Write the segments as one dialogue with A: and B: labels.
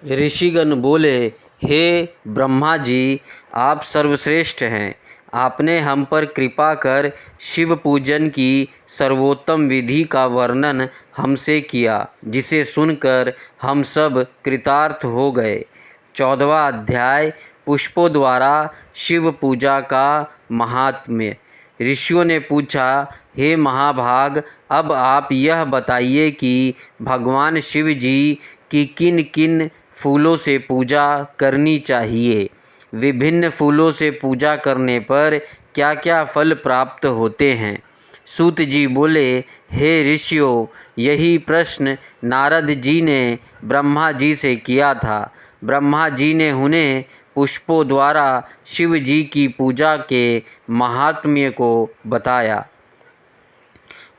A: ऋषिगण बोले, हे ब्रह्मा जी, आप सर्वश्रेष्ठ हैं। आपने हम पर कृपा कर शिव पूजन की सर्वोत्तम विधि का वर्णन हमसे किया, जिसे सुनकर हम सब कृतार्थ हो गए। 14वां अध्याय पुष्पों द्वारा शिव पूजा का महात्म्य। ऋषियों ने पूछा, हे महाभाग, अब आप यह बताइए कि भगवान शिव जी की किन किन फूलों से पूजा करनी चाहिए। विभिन्न फूलों से पूजा करने पर क्या क्या फल प्राप्त होते हैं। सूत जी बोले, हे ऋषियों, यही प्रश्न नारद जी ने ब्रह्मा जी से किया था। ब्रह्मा जी ने उन्हें पुष्पों द्वारा शिव जी की पूजा के महात्म्य को बताया।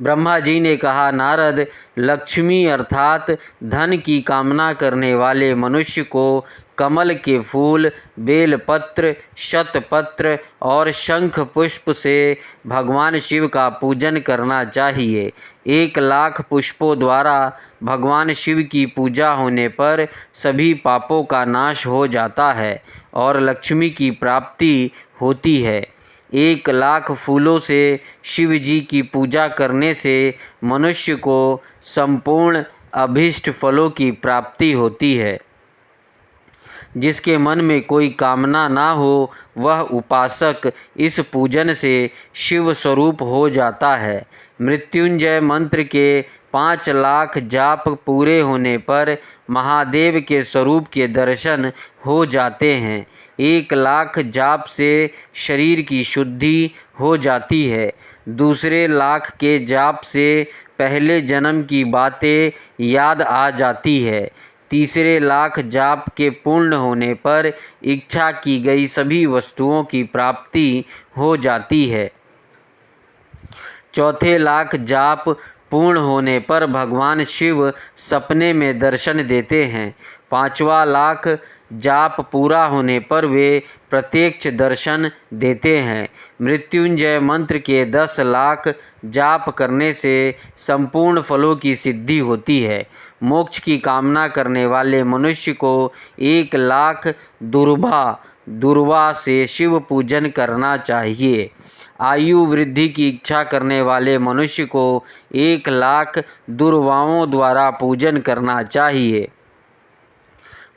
A: ब्रह्मा जी ने कहा, नारद, लक्ष्मी अर्थात धन की कामना करने वाले मनुष्य को कमल के फूल, बेलपत्र, शतपत्र और शंख पुष्प से भगवान शिव का पूजन करना चाहिए। 1,00,000 पुष्पों द्वारा भगवान शिव की पूजा होने पर सभी पापों का नाश हो जाता है और लक्ष्मी की प्राप्ति होती है। 1,00,000 फूलों से शिव जी की पूजा करने से मनुष्य को संपूर्ण अभीष्ट फलों की प्राप्ति होती है। जिसके मन में कोई कामना ना हो, वह उपासक इस पूजन से शिव स्वरूप हो जाता है। मृत्युंजय मंत्र के 5,00,000 जाप पूरे होने पर महादेव के स्वरूप के दर्शन हो जाते हैं। 1,00,000 जाप से शरीर की शुद्धि हो जाती है। दूसरे लाख के जाप से पहले जन्म की बातें याद आ जाती है। तीसरे लाख जाप के पूर्ण होने पर इच्छा की गई सभी वस्तुओं की प्राप्ति हो जाती है। चौथे लाख जाप पूर्ण होने पर भगवान शिव सपने में दर्शन देते हैं। 5वां लाख जाप पूरा होने पर वे प्रत्यक्ष दर्शन देते हैं। मृत्युंजय मंत्र के 10,00,000 जाप करने से संपूर्ण फलों की सिद्धि होती है। मोक्ष की कामना करने वाले मनुष्य को 1,00,000 दुर्वा से शिव पूजन करना चाहिए। आयु वृद्धि की इच्छा करने वाले मनुष्य को 1,00,000 दुर्वाओं द्वारा पूजन करना चाहिए।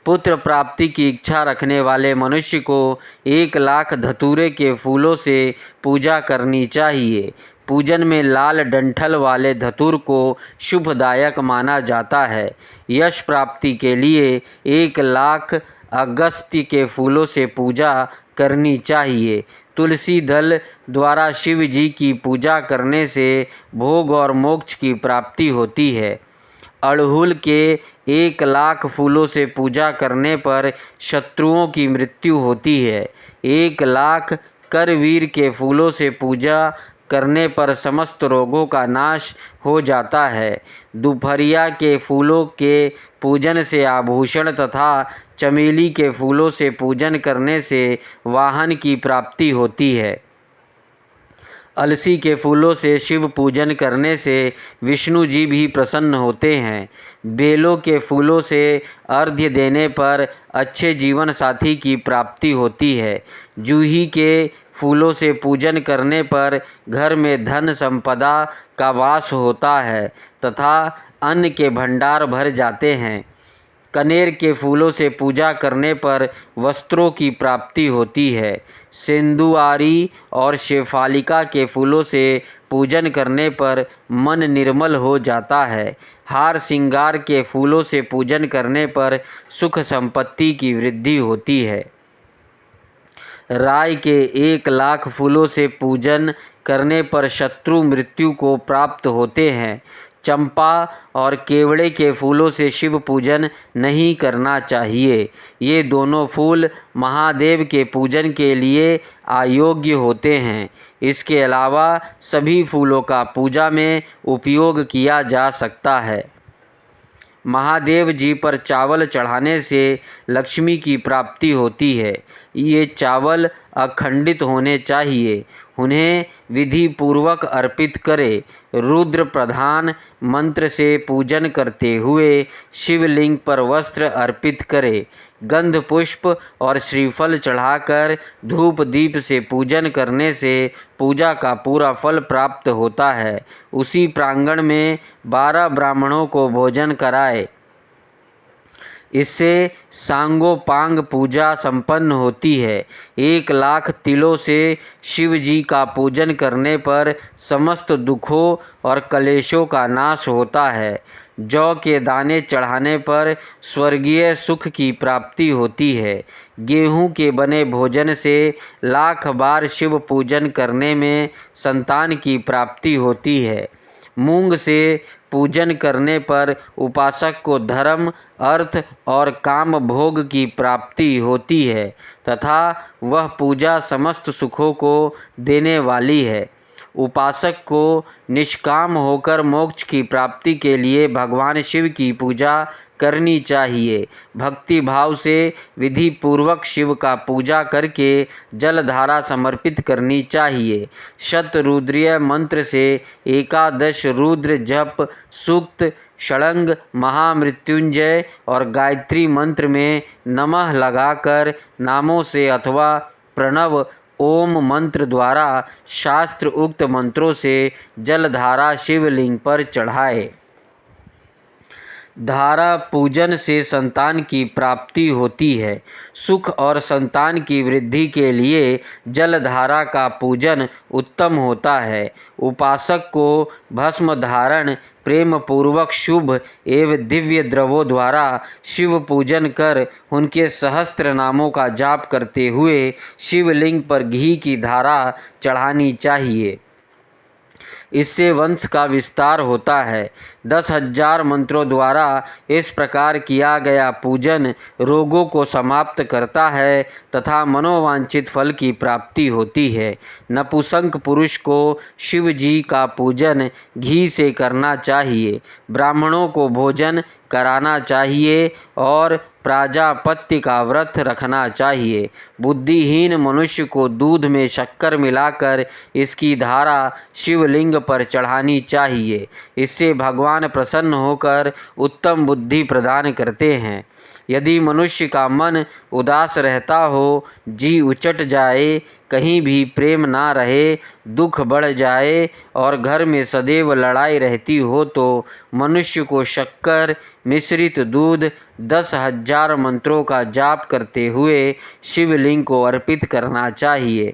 A: पुत्र प्राप्ति की इच्छा रखने वाले मनुष्य को 1,00,000 धतूरे के फूलों से पूजा करनी चाहिए। पूजन में लाल डंठल वाले धतूर को शुभदायक माना जाता है। यश प्राप्ति के लिए 1,00,000 अगस्त्य के फूलों से पूजा करनी चाहिए। तुलसी दल द्वारा शिव जी की पूजा करने से भोग और मोक्ष की प्राप्ति होती है। अड़हुल के 1,00,000 फूलों से पूजा करने पर शत्रुओं की मृत्यु होती है। 1,00,000 करवीर के फूलों से पूजा करने पर समस्त रोगों का नाश हो जाता है। दोपहरिया के फूलों के पूजन से आभूषण तथा चमेली के फूलों से पूजन करने से वाहन की प्राप्ति होती है। अलसी के फूलों से शिव पूजन करने से विष्णु जी भी प्रसन्न होते हैं। बेलों के फूलों से अर्घ्य देने पर अच्छे जीवन साथी की प्राप्ति होती है। जूही के फूलों से पूजन करने पर घर में धन संपदा का वास होता है तथा अन्न के भंडार भर जाते हैं। कनेर के फूलों से पूजा करने पर वस्त्रों की प्राप्ति होती है। सिंदुआरी और शेफालिका के फूलों से पूजन करने पर मन निर्मल हो जाता है। हार श्रृंगार के फूलों से पूजन करने पर सुख संपत्ति की वृद्धि होती है। राय के 1,00,000 फूलों से पूजन करने पर शत्रु मृत्यु को प्राप्त होते हैं। चंपा और केवड़े के फूलों से शिव पूजन नहीं करना चाहिए। ये दोनों फूल महादेव के पूजन के लिए अयोग्य होते हैं। इसके अलावा सभी फूलों का पूजा में उपयोग किया जा सकता है। महादेव जी पर चावल चढ़ाने से लक्ष्मी की प्राप्ति होती है। ये चावल अखंडित होने चाहिए। उन्हें विधि पूर्वक अर्पित करें। रुद्र प्रधान मंत्र से पूजन करते हुए शिवलिंग पर वस्त्र अर्पित करें। गंध पुष्प और श्रीफल चढ़ाकर धूप दीप से पूजन करने से पूजा का पूरा फल प्राप्त होता है। उसी प्रांगण में 12 ब्राह्मणों को भोजन कराए। इससे सांगोपांग पूजा संपन्न होती है। 1 लाख तिलों से शिव जी का पूजन करने पर समस्त दुखों और कलेशों का नाश होता है। जौ के दाने चढ़ाने पर स्वर्गीय सुख की प्राप्ति होती है। गेहूं के बने भोजन से 1,00,000 बार शिव पूजन करने में संतान की प्राप्ति होती है। मूंग से पूजन करने पर उपासक को धर्म, अर्थ और काम भोग की प्राप्ति होती है तथा वह पूजा समस्त सुखों को देने वाली है। उपासक को निष्काम होकर मोक्ष की प्राप्ति के लिए भगवान शिव की पूजा करनी चाहिए। भक्ति भाव से विधि पूर्वक शिव का पूजा करके जलधारा समर्पित करनी चाहिए। शतरुद्रीय मंत्र से 11 रुद्र जप, सूक्त, षडंग, महामृत्युंजय और गायत्री मंत्र में नमः लगाकर नामों से अथवा प्रणव ओम मंत्र द्वारा शास्त्र उक्त मंत्रों से जलधारा शिवलिंग पर चढ़ाए। धारा पूजन से संतान की प्राप्ति होती है। सुख और संतान की वृद्धि के लिए जलधारा का पूजन उत्तम होता है। उपासक को भस्म धारण प्रेम पूर्वक शुभ एवं दिव्य द्रवों द्वारा शिव पूजन कर उनके सहस्त्र नामों का जाप करते हुए शिवलिंग पर घी की धारा चढ़ानी चाहिए। इससे वंश का विस्तार होता है। 10,000 मंत्रों द्वारा इस प्रकार किया गया पूजन रोगों को समाप्त करता है तथा मनोवांछित फल की प्राप्ति होती है। नपुंसक पुरुष को शिव जी का पूजन घी से करना चाहिए। ब्राह्मणों को भोजन कराना चाहिए और प्राजापत्य का व्रत रखना चाहिए। बुद्धिहीन मनुष्य को दूध में शक्कर मिलाकर इसकी धारा शिवलिंग पर चढ़ानी चाहिए। इससे भगवान प्रसन्न होकर उत्तम बुद्धि प्रदान करते हैं। यदि मनुष्य का मन उदास रहता हो, जी उचट जाए, कहीं भी प्रेम ना रहे, दुख बढ़ जाए और घर में सदैव लड़ाई रहती हो तो मनुष्य को शक्कर मिश्रित दूध 10,000 मंत्रों का जाप करते हुए शिवलिंग को अर्पित करना चाहिए।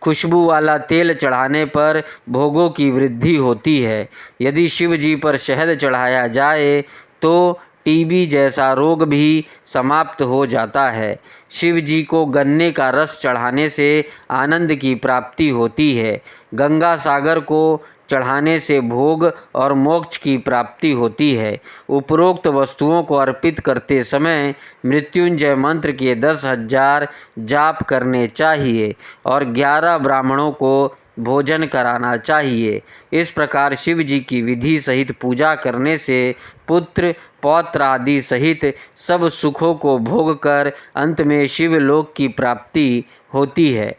A: खुशबू वाला तेल चढ़ाने पर भोगों की वृद्धि होती है। यदि शिव जी पर शहद चढ़ाया जाए तो टीबी जैसा रोग भी समाप्त हो जाता है। शिव जी को गन्ने का रस चढ़ाने से आनंद की प्राप्ति होती है। गंगा सागर को चढ़ाने से भोग और मोक्ष की प्राप्ति होती है। उपरोक्त वस्तुओं को अर्पित करते समय मृत्युंजय मंत्र के 10,000 जाप करने चाहिए और 11 ब्राह्मणों को भोजन कराना चाहिए। इस प्रकार शिव जी की विधि सहित पूजा करने से पुत्र पौत्र आदि सहित सब सुखों को भोग कर अंत में शिवलोक की प्राप्ति होती है।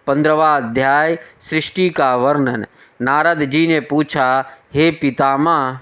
A: 15वां अध्याय सृष्टि का वर्णन। नारद जी ने पूछा, हे पितामह,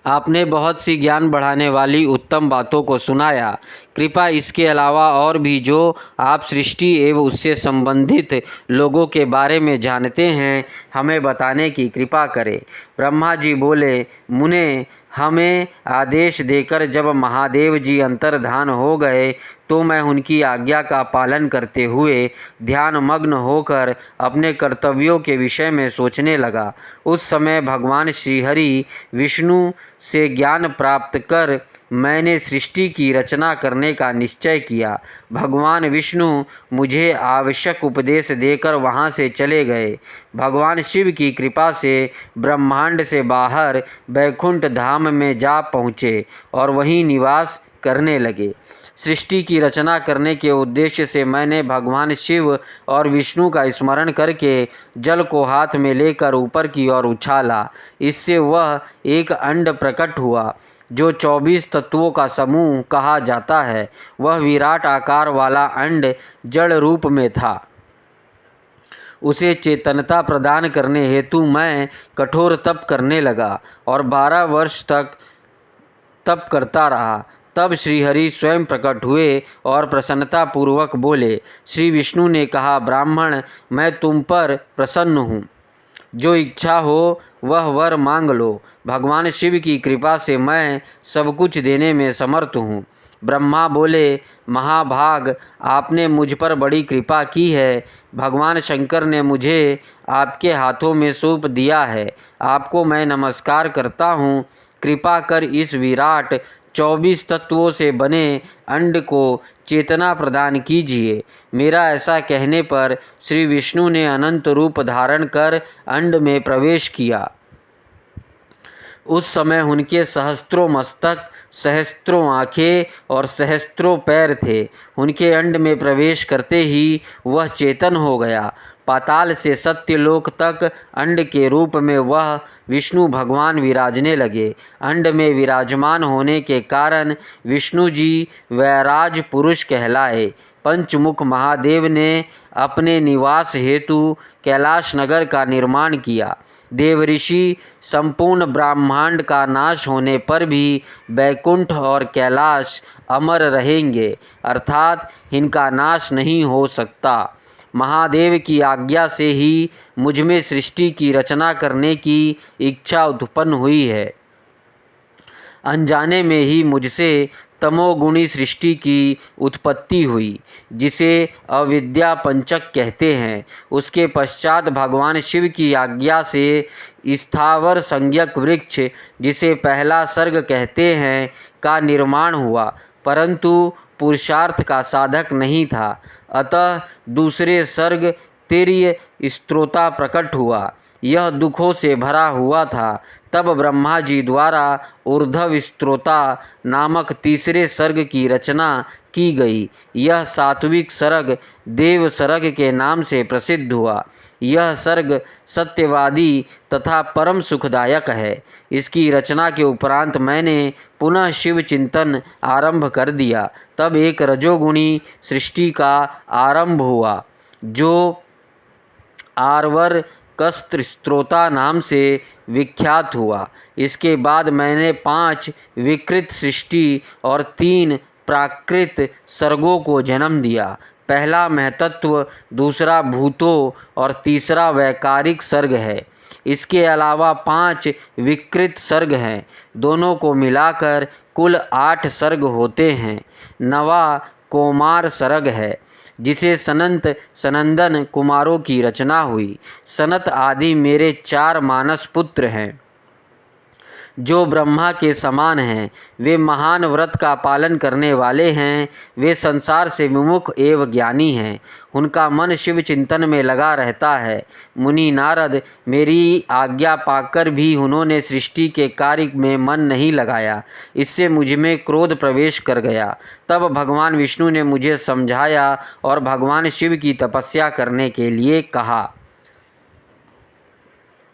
A: आपने बहुत सी ज्ञान बढ़ाने वाली उत्तम बातों को सुनाया। कृपया इसके अलावा और भी जो आप सृष्टि एवं उससे संबंधित लोगों के बारे में जानते हैं हमें बताने की कृपा करें। ब्रह्मा जी बोले, मुने, हमें आदेश देकर जब महादेव जी अंतर्धान हो गए तो मैं उनकी आज्ञा का पालन करते हुए ध्यान मग्न होकर अपने कर्तव्यों के विषय में सोचने लगा। उस समय भगवान श्रीहरि विष्णु से ज्ञान प्राप्त कर मैंने सृष्टि की रचना करने का निश्चय किया। भगवान विष्णु मुझे आवश्यक उपदेश देकर वहाँ से चले गए। भगवान शिव की कृपा से ब्रह्मांड से बाहर बैकुंठ धाम में जा पहुँचे और वहीं निवास करने लगे। सृष्टि की रचना करने के उद्देश्य से मैंने भगवान शिव और विष्णु का स्मरण करके जल को हाथ में लेकर ऊपर की ओर उछाला। इससे वह एक अंड प्रकट हुआ। जो 24 तत्वों का समूह कहा जाता है, वह विराट आकार वाला अंड जड़ रूप में था। उसे चेतनता प्रदान करने हेतु मैं कठोर तप करने लगा और 12 वर्ष तक तप करता रहा। तब श्रीहरि स्वयं प्रकट हुए और प्रसन्नता पूर्वक बोले। श्री विष्णु ने कहा, ब्राह्मण, मैं तुम पर प्रसन्न हूँ। जो इच्छा हो वह वर मांग लो। भगवान शिव की कृपा से मैं सब कुछ देने में समर्थ हूँ। ब्रह्मा बोले, महाभाग, आपने मुझ पर बड़ी कृपा की है। भगवान शंकर ने मुझे आपके हाथों में सौंप दिया है। आपको मैं नमस्कार करता हूँ। कृपा कर इस विराट 24 तत्वों से बने अंड को चेतना प्रदान कीजिए। मेरा ऐसा कहने पर श्री विष्णु ने अनंत रूप धारण कर अंड में प्रवेश किया। उस समय उनके सहस्त्रों मस्तक, सहस्त्रों आँखें और सहस्त्रों पैर थे। उनके अंड में प्रवेश करते ही वह चेतन हो गया। पाताल से सत्यलोक तक अंड के रूप में वह विष्णु भगवान विराजने लगे। अंड में विराजमान होने के कारण विष्णु जी वैराज पुरुष कहलाए। पंचमुख महादेव ने अपने निवास हेतु कैलाश नगर का निर्माण किया। देवऋषि संपूर्ण ब्रह्मांड का नाश होने पर भी बैकुंठ और कैलाश अमर रहेंगे, अर्थात इनका नाश नहीं हो सकता। महादेव की आज्ञा से ही मुझ में सृष्टि की रचना करने की इच्छा उत्पन्न हुई है। अनजाने में ही मुझसे तमोगुणी सृष्टि की उत्पत्ति हुई, जिसे अविद्या पंचक कहते हैं। उसके पश्चात भगवान शिव की आज्ञा से स्थावर संज्ञक वृक्ष, जिसे पहला सर्ग कहते हैं, का निर्माण हुआ, परंतु पुरुषार्थ का साधक नहीं था। अतः दूसरे सर्ग तिर्य स्त्रोता प्रकट हुआ। यह दुखों से भरा हुआ था। तब ब्रह्मा जी द्वारा ऊर्ध्व स्त्रोता नामक तीसरे सर्ग की रचना की गई। यह सात्विक सर्ग देव सर्ग के नाम से प्रसिद्ध हुआ। यह सर्ग सत्यवादी तथा परम सुखदायक है। इसकी रचना के उपरांत मैंने पुनः शिव चिंतन आरंभ कर दिया। तब एक रजोगुणी सृष्टि का आरंभ हुआ, जो आर्वर कस्त्र स्त्रोता नाम से विख्यात हुआ। इसके बाद मैंने 5 विकृत सृष्टि और 3 प्राकृत सर्गों को जन्म दिया। पहला महतत्व, दूसरा भूतों और तीसरा वैकारिक सर्ग है। इसके अलावा 5 विकृत सर्ग हैं। दोनों को मिलाकर कुल 8 सर्ग होते हैं। नवा कोमार सर्ग है, जिसे सनंत सनंदन कुमारों की रचना हुई। सनत आदि मेरे 4 मानस पुत्र हैं, जो ब्रह्मा के समान हैं। वे महान व्रत का पालन करने वाले हैं। वे संसार से विमुख एवं ज्ञानी हैं। उनका मन शिव चिंतन में लगा रहता है। मुनि नारद, मेरी आज्ञा पाकर भी उन्होंने सृष्टि के कार्य में मन नहीं लगाया। इससे मुझ में क्रोध प्रवेश कर गया। तब भगवान विष्णु ने मुझे समझाया और भगवान शिव की तपस्या करने के लिए कहा।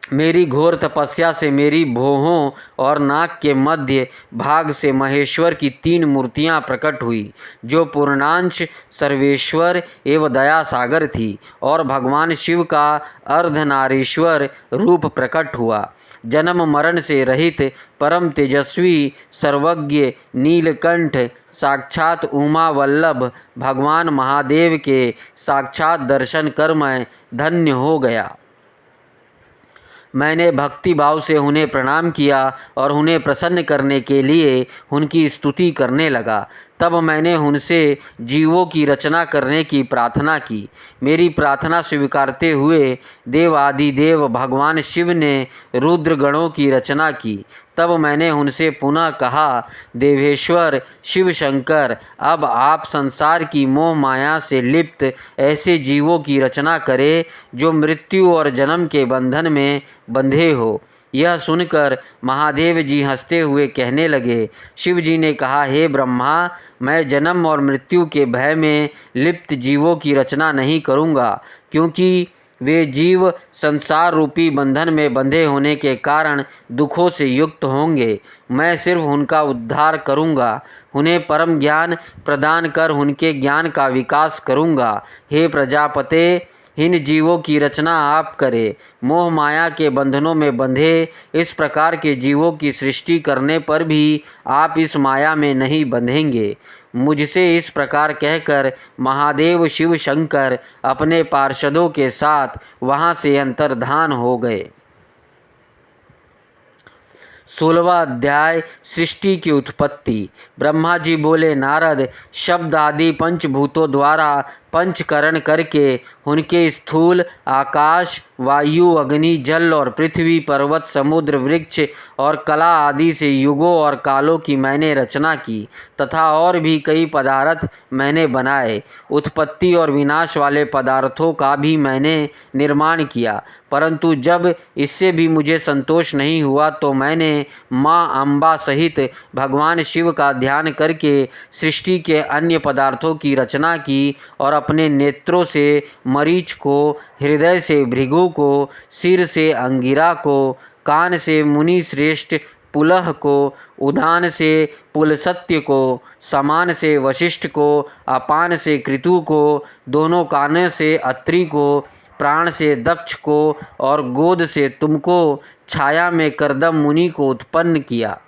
A: मेरी घोर तपस्या से मेरी भौहों और नाक के मध्य भाग से महेश्वर की 3 मूर्तियां प्रकट हुई, जो पूर्णांश सर्वेश्वर एवं दया सागर थी, और भगवान शिव का अर्धनारीश्वर रूप प्रकट हुआ। जन्म मरण से रहित परम तेजस्वी सर्वज्ञ नीलकंठ साक्षात उमा वल्लभ भगवान महादेव के साक्षात दर्शन कर मैं धन्य हो गया। मैंने भक्ति भाव से उन्हें प्रणाम किया और उन्हें प्रसन्न करने के लिए उनकी स्तुति करने लगा। तब मैंने उनसे जीवों की रचना करने की प्रार्थना की। मेरी प्रार्थना स्वीकारते हुए देवादिदेव भगवान शिव ने रुद्र गणों की रचना की। तब मैंने उनसे पुनः कहा, देवेश्वर शिव शंकर, अब आप संसार की मोह माया से लिप्त ऐसे जीवों की रचना करें जो मृत्यु और जन्म के बंधन में बंधे हो। यह सुनकर महादेव जी हंसते हुए कहने लगे। शिव जी ने कहा, हे ब्रह्मा, मैं जन्म और मृत्यु के भय में लिप्त जीवों की रचना नहीं करूँगा, क्योंकि वे जीव संसार रूपी बंधन में बंधे होने के कारण दुखों से युक्त होंगे। मैं सिर्फ उनका उद्धार करूँगा, उन्हें परम ज्ञान प्रदान कर उनके ज्ञान का विकास करूँगा। हे प्रजापते, इन जीवों की रचना आप करें। मोह माया के बंधनों में बंधे इस प्रकार के जीवों की सृष्टि करने पर भी आप इस माया में नहीं बंधेंगे। मुझसे इस प्रकार कहकर महादेव शिव शंकर अपने पार्षदों के साथ वहाँ से अंतर्धान हो गए। 16वां अध्याय सृष्टि की उत्पत्ति। ब्रह्मा जी बोले, नारद, शब्द आदि पंचभूतों द्वारा पंचकरण करके उनके स्थूल आकाश, वायु, अग्नि, जल और पृथ्वी, पर्वत, समुद्र, वृक्ष और कला आदि से युगों और कालों की मैंने रचना की तथा और भी कई पदार्थ मैंने बनाए। उत्पत्ति और विनाश वाले पदार्थों का भी मैंने निर्माण किया, परंतु जब इससे भी मुझे संतोष नहीं हुआ तो मैंने माँ अम्बा सहित भगवान शिव का ध्यान करके सृष्टि के अन्य पदार्थों की रचना की और अपने नेत्रों से मरीच को, हृदय से भृगु को, सिर से अंगिरा को, कान से मुनि श्रेष्ठ पुलह को, उदान से पुलसत्य को, समान से वशिष्ठ को, अपान से कृतु को, दोनों कानों से अत्रि को, प्राण से दक्ष को और गोद से तुमको, छाया में करदम मुनि को उत्पन्न किया।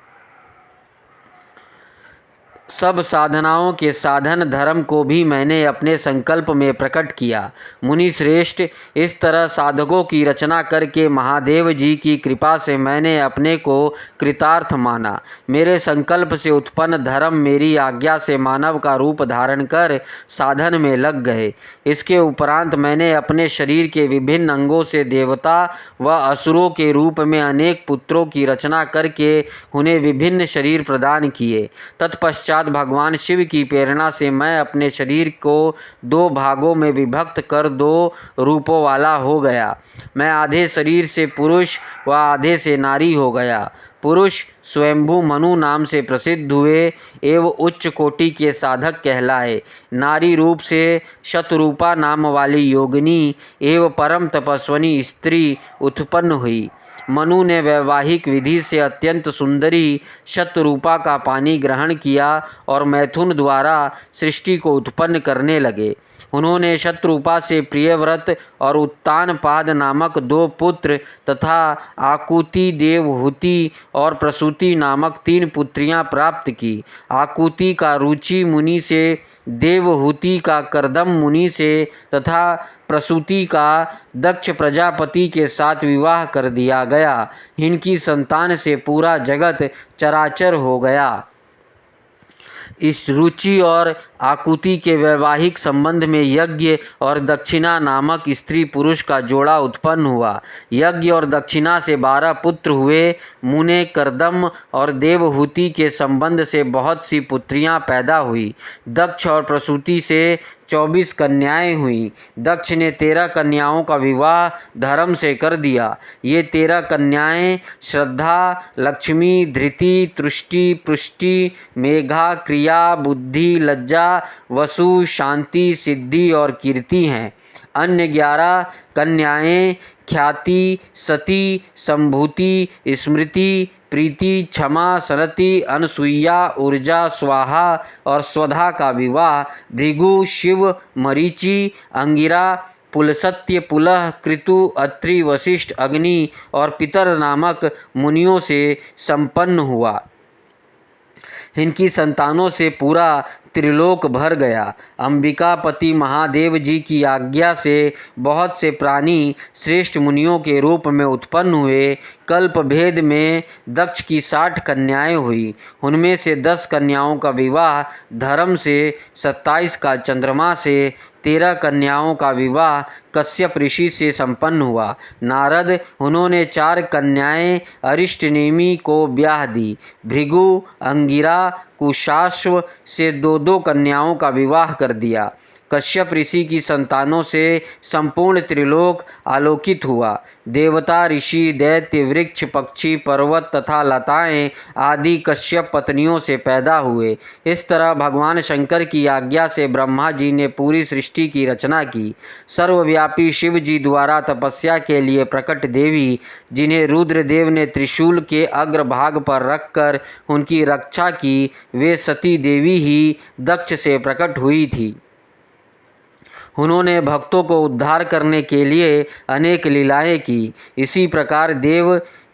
A: सब साधनाओं के साधन धर्म को भी मैंने अपने संकल्प में प्रकट किया। मुनि श्रेष्ठ, इस तरह साधकों की रचना करके महादेव जी की कृपा से मैंने अपने को कृतार्थ माना। मेरे संकल्प से उत्पन्न धर्म मेरी आज्ञा से मानव का रूप धारण कर साधन में लग गए। इसके उपरांत मैंने अपने शरीर के विभिन्न अंगों से देवता व असुरों के रूप में अनेक पुत्रों की रचना करके उन्हें विभिन्न शरीर प्रदान किए। तत्पश्चात भगवान शिव की प्रेरणा से मैं अपने शरीर को 2 भागों में विभक्त कर 2 रूपों वाला हो गया। मैं आधे शरीर से पुरुष व आधे से नारी हो गया। पुरुष स्वयंभू मनु नाम से प्रसिद्ध हुए एवं उच्च कोटि के साधक कहलाए। नारी रूप से शतरूपा नाम वाली योगिनी एवं परम तपस्विनी स्त्री उत्पन्न हुई। मनु ने वैवाहिक विधि से अत्यंत सुंदरी शतरूपा का पानी ग्रहण किया और मैथुन द्वारा सृष्टि को उत्पन्न करने लगे। उन्होंने शतरूपा से प्रियव्रत और उत्तानपाद नामक 2 पुत्र तथा आकुति, देवहूति और प्रसूति नामक 3 पुत्रियां प्राप्त की। आकुति का रुचि मुनि से, देवहूति का करदम मुनि से तथा प्रसूति का दक्ष प्रजापति के साथ विवाह कर दिया गया। इनकी संतान से पूरा जगत चराचर हो गया। इस रुचि और आकुति के वैवाहिक संबंध में यज्ञ और दक्षिणा नामक स्त्री पुरुष का जोड़ा उत्पन्न हुआ। यज्ञ और दक्षिणा से 12 पुत्र हुए। मुने, करदम और देवहूति के संबंध से बहुत सी पुत्रियां पैदा हुई। दक्ष और प्रसूति से 24 कन्याएं हुई। दक्ष ने 13 कन्याओं का विवाह धर्म से कर दिया। ये 13 कन्याएं श्रद्धा, लक्ष्मी, धृति, तुष्टि, पुष्टि, मेघा, क्रिया, बुद्धि, लज्जा, वसु, शांति, सिद्धि और कीर्ति हैं। अन्य 11 कन्याएं ख्याति, सती, संभूति, स्मृति, प्रीति, क्षमा, सनति, अनसुईया, ऊर्जा, स्वाहा और स्वधा का विवाह भृगु, शिव, मरीचि, अंगिरा, पुलसत्य, पुलह, कृतु, अत्रि, वशिष्ठ, अग्नि और पितर नामक मुनियों से संपन्न हुआ। इनकी संतानों से पूरा त्रिलोक भर गया। अंबिकापति महादेव जी की आज्ञा से बहुत से प्राणी श्रेष्ठ मुनियों के रूप में उत्पन्न हुए। कल्प भेद में दक्ष की 60 कन्याएं हुई। उनमें से 10 कन्याओं का विवाह धर्म से, 27 का चंद्रमा से, 13 कन्याओं का विवाह कश्यप ऋषि से संपन्न हुआ। नारद, उन्होंने 4 कन्याएं अरिष्टनेमि को ब्याह दी। भृगु, अंगिरा, कुशाश्व से 2-2 कन्याओं का विवाह कर दिया। कश्यप ऋषि की संतानों से संपूर्ण त्रिलोक आलोकित हुआ। देवता, ऋषि, दैत्य, वृक्ष, पक्षी, पर्वत तथा लताएं आदि कश्यप पत्नियों से पैदा हुए। इस तरह भगवान शंकर की आज्ञा से ब्रह्मा जी ने पूरी सृष्टि की रचना की। सर्वव्यापी शिव जी द्वारा तपस्या के लिए प्रकट देवी, जिन्हें रुद्रदेव ने त्रिशूल के अग्रभाग पर रखकर उनकी रक्षा की, वे सती देवी ही दक्ष से प्रकट हुई थी। उन्होंने भक्तों को उद्धार करने के लिए अनेक लीलाएं की। इसी प्रकार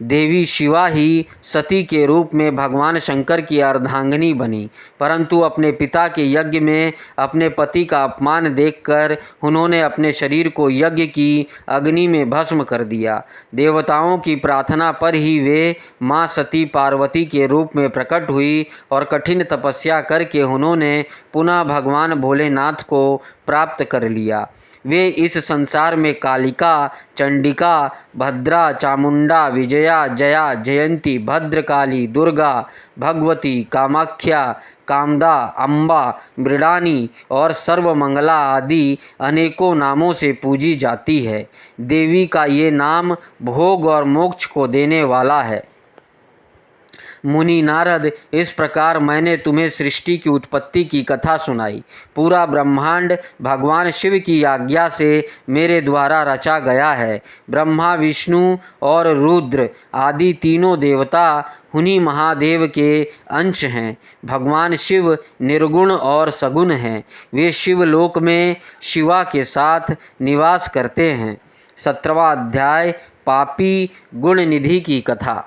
A: देवी शिवा ही सती के रूप में भगवान शंकर की अर्धांगिनी बनी, परंतु अपने पिता के यज्ञ में अपने पति का अपमान देखकर उन्होंने अपने शरीर को यज्ञ की अग्नि में भस्म कर दिया। देवताओं की प्रार्थना पर ही वे माँ सती पार्वती के रूप में प्रकट हुई और कठिन तपस्या करके उन्होंने पुनः भगवान भोलेनाथ को प्राप्त कर लिया। वे इस संसार में कालिका, चंडिका, भद्रा, चामुंडा, विजया, जया, जयंती, भद्रकाली, दुर्गा, भगवती, कामाख्या, कामदा, अम्बा, मृडानी और सर्वमंगला आदि अनेकों नामों से पूजी जाती है। देवी का ये नाम भोग और मोक्ष को देने वाला है। मुनि नारद, इस प्रकार मैंने तुम्हें सृष्टि की उत्पत्ति की कथा सुनाई। पूरा ब्रह्मांड भगवान शिव की आज्ञा से मेरे द्वारा रचा गया है। ब्रह्मा, विष्णु और रुद्र आदि तीनों देवता उन्हीं महादेव के अंश हैं। भगवान शिव निर्गुण और सगुण हैं। वे शिवलोक में शिवा के साथ निवास करते हैं। 17वां अध्याय पापी गुण निधि की कथा।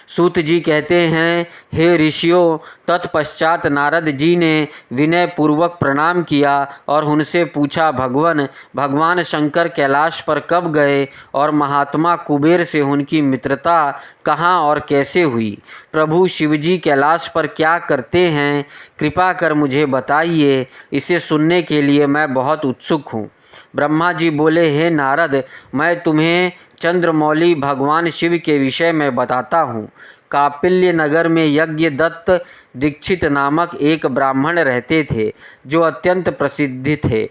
A: सूत जी कहते हैं, हे ऋषियों, तत्पश्चात नारद जी ने विनय पूर्वक प्रणाम किया और उनसे पूछा, भगवान शंकर कैलाश पर कब गए और महात्मा कुबेर से उनकी मित्रता कहाँ और कैसे हुई? प्रभु शिवजी कैलाश पर क्या करते हैं? कृपा कर मुझे बताइए, इसे सुनने के लिए मैं बहुत उत्सुक हूँ। ब्रह्मा जी बोले, हे नारद, मैं तुम्हें चंद्रमौली भगवान शिव के विषय में बताता हूँ। कापिल्य नगर में यज्ञदत्त दीक्षित नामक एक ब्राह्मण रहते थे, जो अत्यंत प्रसिद्ध थे।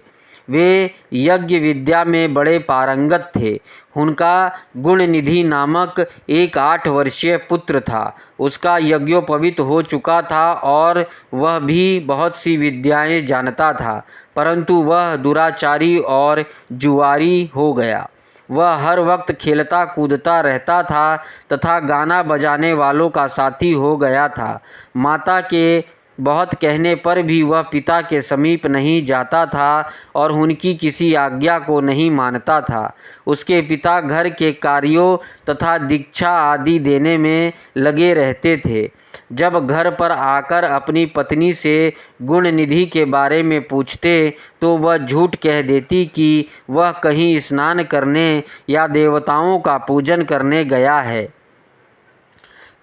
A: वे यज्ञ विद्या में बड़े पारंगत थे। उनका गुणनिधि नामक एक 8 वर्षीय पुत्र था। उसका यज्ञोपवीत हो चुका था और वह भी बहुत सी विद्याएं जानता था, परंतु वह दुराचारी और जुआरी हो गया। वह हर वक्त खेलता कूदता रहता था तथा गाना बजाने वालों का साथी हो गया था। माता के बहुत कहने पर भी वह पिता के समीप नहीं जाता था और उनकी किसी आज्ञा को नहीं मानता था। उसके पिता घर के कार्यों तथा दीक्षा आदि देने में लगे रहते थे। जब घर पर आकर अपनी पत्नी से गुणनिधि के बारे में पूछते तो वह झूठ कह देती कि वह कहीं स्नान करने या देवताओं का पूजन करने गया है।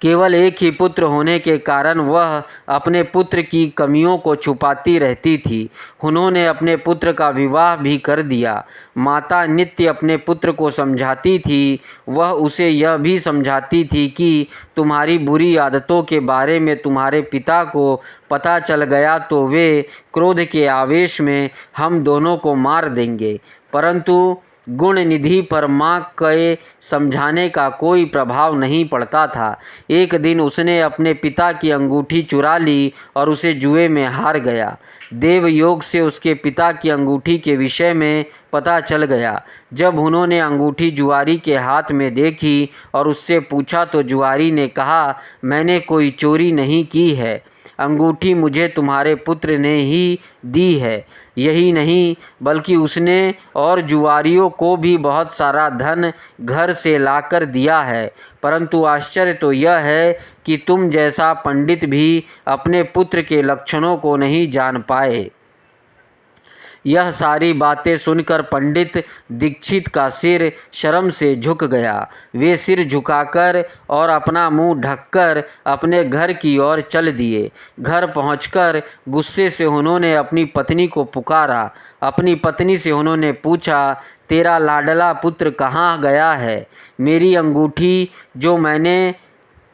A: केवल एक ही पुत्र होने के कारण वह अपने पुत्र की कमियों को छुपाती रहती थी। उन्होंने अपने पुत्र का विवाह भी कर दिया। माता नित्य अपने पुत्र को समझाती थी। वह उसे यह भी समझाती थी कि तुम्हारी बुरी आदतों के बारे में तुम्हारे पिता को पता चल गया तो वे क्रोध के आवेश में हम दोनों को मार देंगे। परंतु गुणनिधि पर माँ के समझाने का कोई प्रभाव नहीं पड़ता था। एक दिन उसने अपने पिता की अंगूठी चुरा ली और उसे जुए में हार गया। देव योग से उसके पिता की अंगूठी के विषय में पता चल गया। जब उन्होंने अंगूठी जुआरी के हाथ में देखी और उससे पूछा तो जुआरी ने कहा, मैंने कोई चोरी नहीं की है, अंगूठी मुझे तुम्हारे पुत्र ने ही दी है। यही नहीं बल्कि उसने और जुआरियों को भी बहुत सारा धन घर से लाकर दिया है। परंतु आश्चर्य तो यह है कि तुम जैसा पंडित भी अपने पुत्र के लक्षणों को नहीं जान पाए। यह सारी बातें सुनकर पंडित दीक्षित का सिर शर्म से झुक गया। वे सिर झुकाकर और अपना मुंह ढककर अपने घर की ओर चल दिए। घर पहुंचकर गुस्से से उन्होंने अपनी पत्नी को पुकारा। अपनी पत्नी से उन्होंने पूछा, तेरा लाडला पुत्र कहाँ गया है? मेरी अंगूठी जो मैंने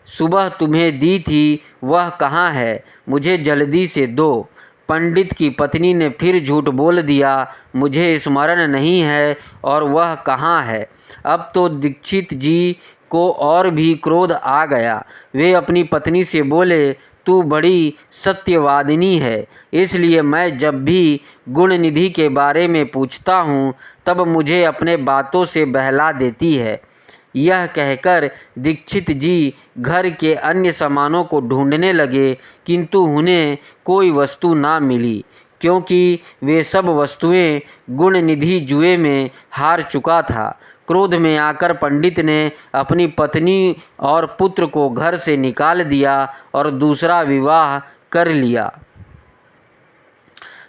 A: सुबह तुम्हें दी थी वह कहाँ है? मुझे जल्दी से दो। पंडित की पत्नी ने फिर झूठ बोल दिया, मुझे स्मरण नहीं है और वह कहाँ है। अब तो दीक्षित जी को और भी क्रोध आ गया। वे अपनी पत्नी से बोले, तू बड़ी सत्यवादिनी है, इसलिए मैं जब भी गुणनिधि के बारे में पूछता हूँ तब मुझे अपने बातों से बहला देती है। यह कहकर दीक्षित जी घर के अन्य सामानों को ढूंढने लगे, किंतु उन्हें कोई वस्तु ना मिली, क्योंकि वे सब वस्तुएं गुणनिधि जुए में हार चुका था। क्रोध में आकर पंडित ने अपनी पत्नी और पुत्र को घर से निकाल दिया और दूसरा विवाह कर लिया।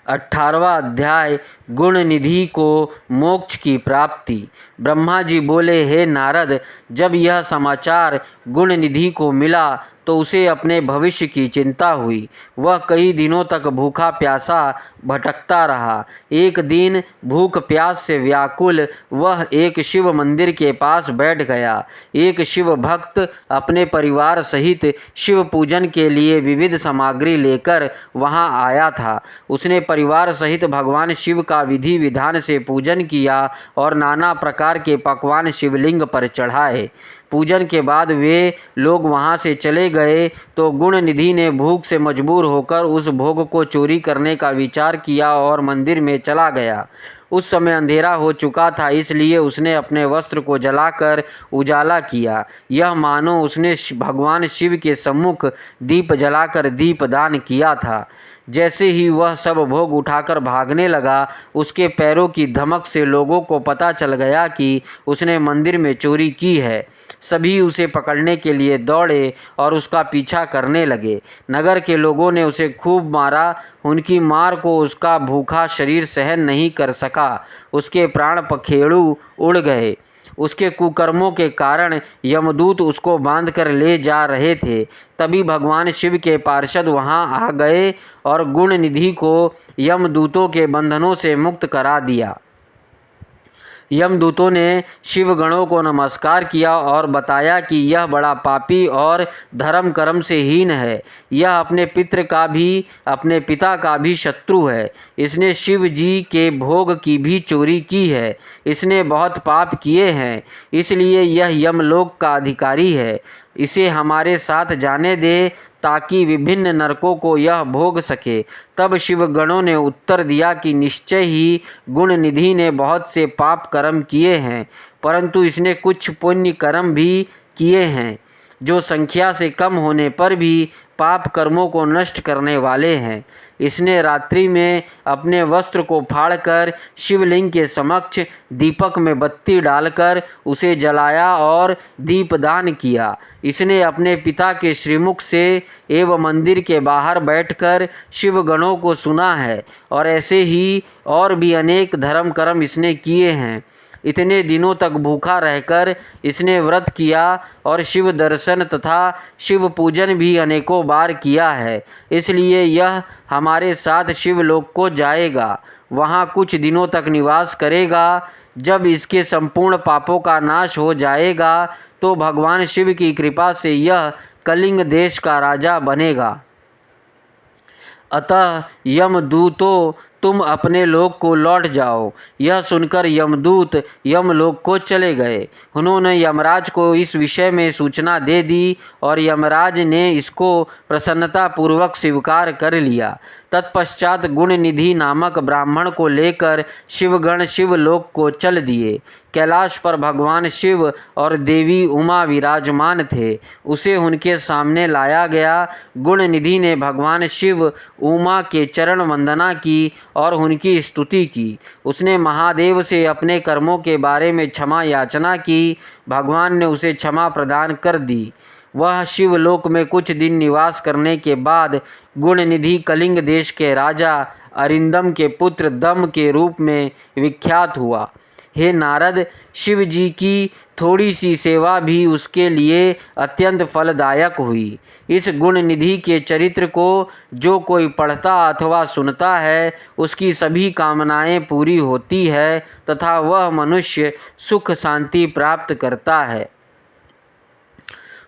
A: 18वां अध्याय गुणनिधि को मोक्ष की प्राप्ति। ब्रह्मा जी बोले, हे नारद, जब यह समाचार गुणनिधि को मिला तो उसे अपने भविष्य की चिंता हुई। वह कई दिनों तक भूखा प्यासा भटकता रहा। एक दिन भूख प्यास से व्याकुल वह एक शिव मंदिर के पास बैठ गया। एक शिव भक्त अपने परिवार सहित शिव पूजन के लिए विविध सामग्री लेकर वहां आया था। उसने परिवार सहित भगवान शिव का विधि विधान से पूजन किया और नाना प्रकार के पकवान शिवलिंग पर चढ़ाए। पूजन के बाद वे लोग वहां से चले गए तो गुणनिधि ने भूख से मजबूर होकर उस भोग को चोरी करने का विचार किया और मंदिर में चला गया। उस समय अंधेरा हो चुका था, इसलिए उसने अपने वस्त्र को जलाकर उजाला किया। यह मानो उसने भगवान शिव के सम्मुख दीप जलाकर दीपदान किया था। जैसे ही वह सब भोग उठाकर भागने लगा, उसके पैरों की धमक से लोगों को पता चल गया कि उसने मंदिर में चोरी की है। सभी उसे पकड़ने के लिए दौड़े और उसका पीछा करने लगे। नगर के लोगों ने उसे खूब मारा। उनकी मार को उसका भूखा शरीर सहन नहीं कर सका। उसके प्राण पखेरु उड़ गए। उसके कुकर्मों के कारण यमदूत उसको बांधकर ले जा रहे थे। तभी भगवान शिव के पार्षद वहां आ गए और गुणनिधि को यमदूतों के बंधनों से मुक्त करा दिया। यमदूतों ने शिवगणों को नमस्कार किया और बताया कि यह बड़ा पापी और धर्म कर्म से हीन है। यह अपने पितृ का भी अपने पिता का भी शत्रु है। इसने शिव जी के भोग की भी चोरी की है। इसने बहुत पाप किए हैं, इसलिए यह यमलोक का अधिकारी है। इसे हमारे साथ जाने दे ताकि विभिन्न नरकों को यह भोग सके। तब शिवगणों ने उत्तर दिया कि निश्चय ही गुणनिधि ने बहुत से पाप कर्म किए हैं, परंतु इसने कुछ पुण्य कर्म भी किए हैं जो संख्या से कम होने पर भी पाप कर्मों को नष्ट करने वाले हैं। इसने रात्रि में अपने वस्त्र को फाड़कर शिवलिंग के समक्ष दीपक में बत्ती डालकर उसे जलाया और दीपदान किया। इसने अपने पिता के श्रीमुख से एवं मंदिर के बाहर बैठकर शिवगणों को सुना है और ऐसे ही और भी अनेक धर्म कर्म इसने किए हैं। इतने दिनों तक भूखा रहकर इसने व्रत किया और शिव दर्शन तथा शिव पूजन भी अनेकों बार किया है। इसलिए यह हमारे साथ शिवलोक को जाएगा, वहाँ कुछ दिनों तक निवास करेगा। जब इसके संपूर्ण पापों का नाश हो जाएगा तो भगवान शिव की कृपा से यह कलिंग देश का राजा बनेगा। अतः यमदूतों, तुम अपने लोक को लौट जाओ। यह सुनकर यमदूत यमलोक को चले गए। उन्होंने यमराज को इस विषय में सूचना दे दी और यमराज ने इसको प्रसन्नतापूर्वक स्वीकार कर लिया। तत्पश्चात गुणनिधि नामक ब्राह्मण को लेकर शिवगण शिवलोक को चल दिए। कैलाश पर भगवान शिव और देवी उमा विराजमान थे। उसे उनके सामने लाया गया। गुणनिधि ने भगवान शिव उमा के चरण वंदना की और उनकी स्तुति की। उसने महादेव से अपने कर्मों के बारे में क्षमा याचना की। भगवान ने उसे क्षमा प्रदान कर दी। वह शिवलोक में कुछ दिन निवास करने के बाद गुणनिधि कलिंग देश के राजा अरिंदम के पुत्र दम के रूप में विख्यात हुआ। हे नारद, शिव जी की थोड़ी सी सेवा भी उसके लिए अत्यंत फलदायक हुई। इस गुणनिधि के चरित्र को जो कोई पढ़ता अथवा सुनता है, उसकी सभी कामनाएं पूरी होती है तथा वह मनुष्य सुख शांति प्राप्त करता है।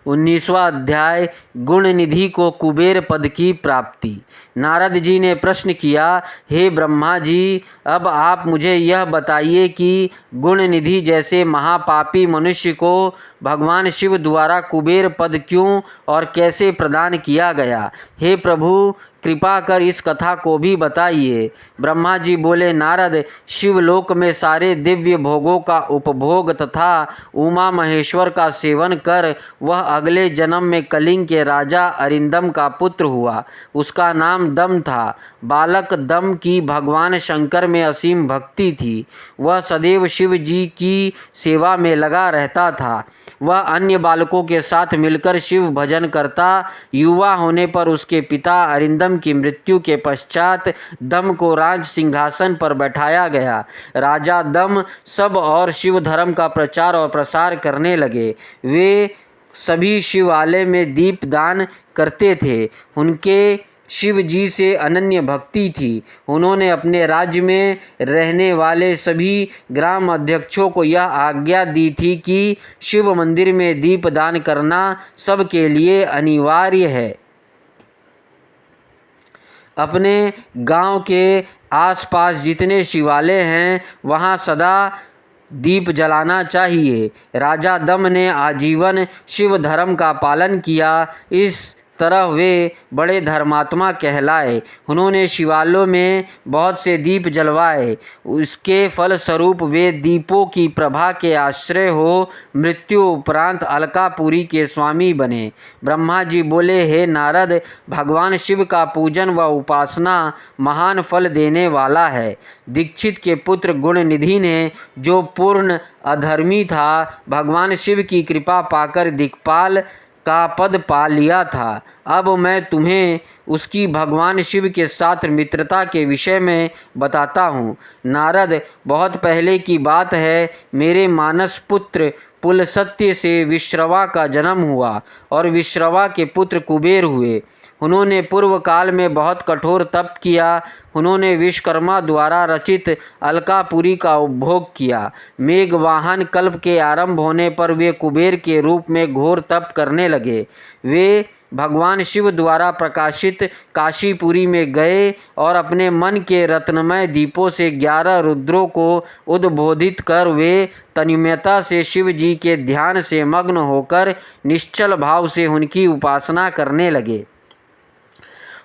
A: 19वां अध्याय गुण निधि को कुबेर पद की प्राप्ति। नारद जी ने प्रश्न किया, हे ब्रह्मा जी, अब आप मुझे यह बताइए कि गुण निधि जैसे महापापी मनुष्य को भगवान शिव द्वारा कुबेर पद क्यों और कैसे प्रदान किया गया। हे प्रभु, कृपा कर इस कथा को भी बताइए। ब्रह्मा जी बोले, नारद, शिवलोक में सारे दिव्य भोगों का उपभोग तथा उमा महेश्वर का सेवन कर वह अगले जन्म में कलिंग के राजा अरिंदम का पुत्र हुआ। उसका नाम दम था। बालक दम की भगवान शंकर में असीम भक्ति थी। वह सदैव शिव जी की सेवा में लगा रहता था। वह अन्य बालकों के साथ मिलकर शिव भजन करता। युवा होने पर उसके पिता अरिंदम की मृत्यु के पश्चात दम को राज सिंहासन पर बैठाया गया। राजा दम सब और शिव धर्म का प्रचार और प्रसार करने लगे। वे सभी शिवालय में दीप दान करते थे। उनके शिव जी से अनन्य भक्ति थी। उन्होंने अपने राज्य में रहने वाले सभी ग्राम अध्यक्षों को यह आज्ञा दी थी कि शिव मंदिर में दीप दान करना सबके लिए अनिवार्य है। अपने गांव के आसपास जितने शिवालय हैं वहां सदा दीप जलाना चाहिए। राजा दम ने आजीवन शिव धर्म का पालन किया। इस तरह वे बड़े धर्मात्मा कहलाए। उन्होंने शिवालयों में बहुत से दीप जलवाए। उसके फलस्वरूप वे दीपों की प्रभा के आश्रय हो मृत्यु उपरांत अलकापुरी के स्वामी बने। ब्रह्मा जी बोले, हे नारद, भगवान शिव का पूजन व उपासना महान फल देने वाला है। दीक्षित के पुत्र गुणनिधि ने, जो पूर्ण अधर्मी था, भगवान शिव की कृपा पाकर दिक्पाल का पद पा लिया था। अब मैं तुम्हें उसकी भगवान शिव के साथ मित्रता के विषय में बताता हूँ। नारद, बहुत पहले की बात है। मेरे मानस पुत्र पुलसत्य से विश्रवा का जन्म हुआ और विश्रवा के पुत्र कुबेर हुए। उन्होंने पूर्व काल में बहुत कठोर तप किया। उन्होंने विश्वकर्मा द्वारा रचित अलकापुरी का उपभोग किया। मेघवाहन कल्प के आरंभ होने पर वे कुबेर के रूप में घोर तप करने लगे। वे भगवान शिव द्वारा प्रकाशित काशीपुरी में गए और अपने मन के रत्नमय दीपों से 11 रुद्रों को उद्बोधित कर वे तन्मयता से शिव जी के ध्यान से मग्न होकर निश्चल भाव से उनकी उपासना करने लगे।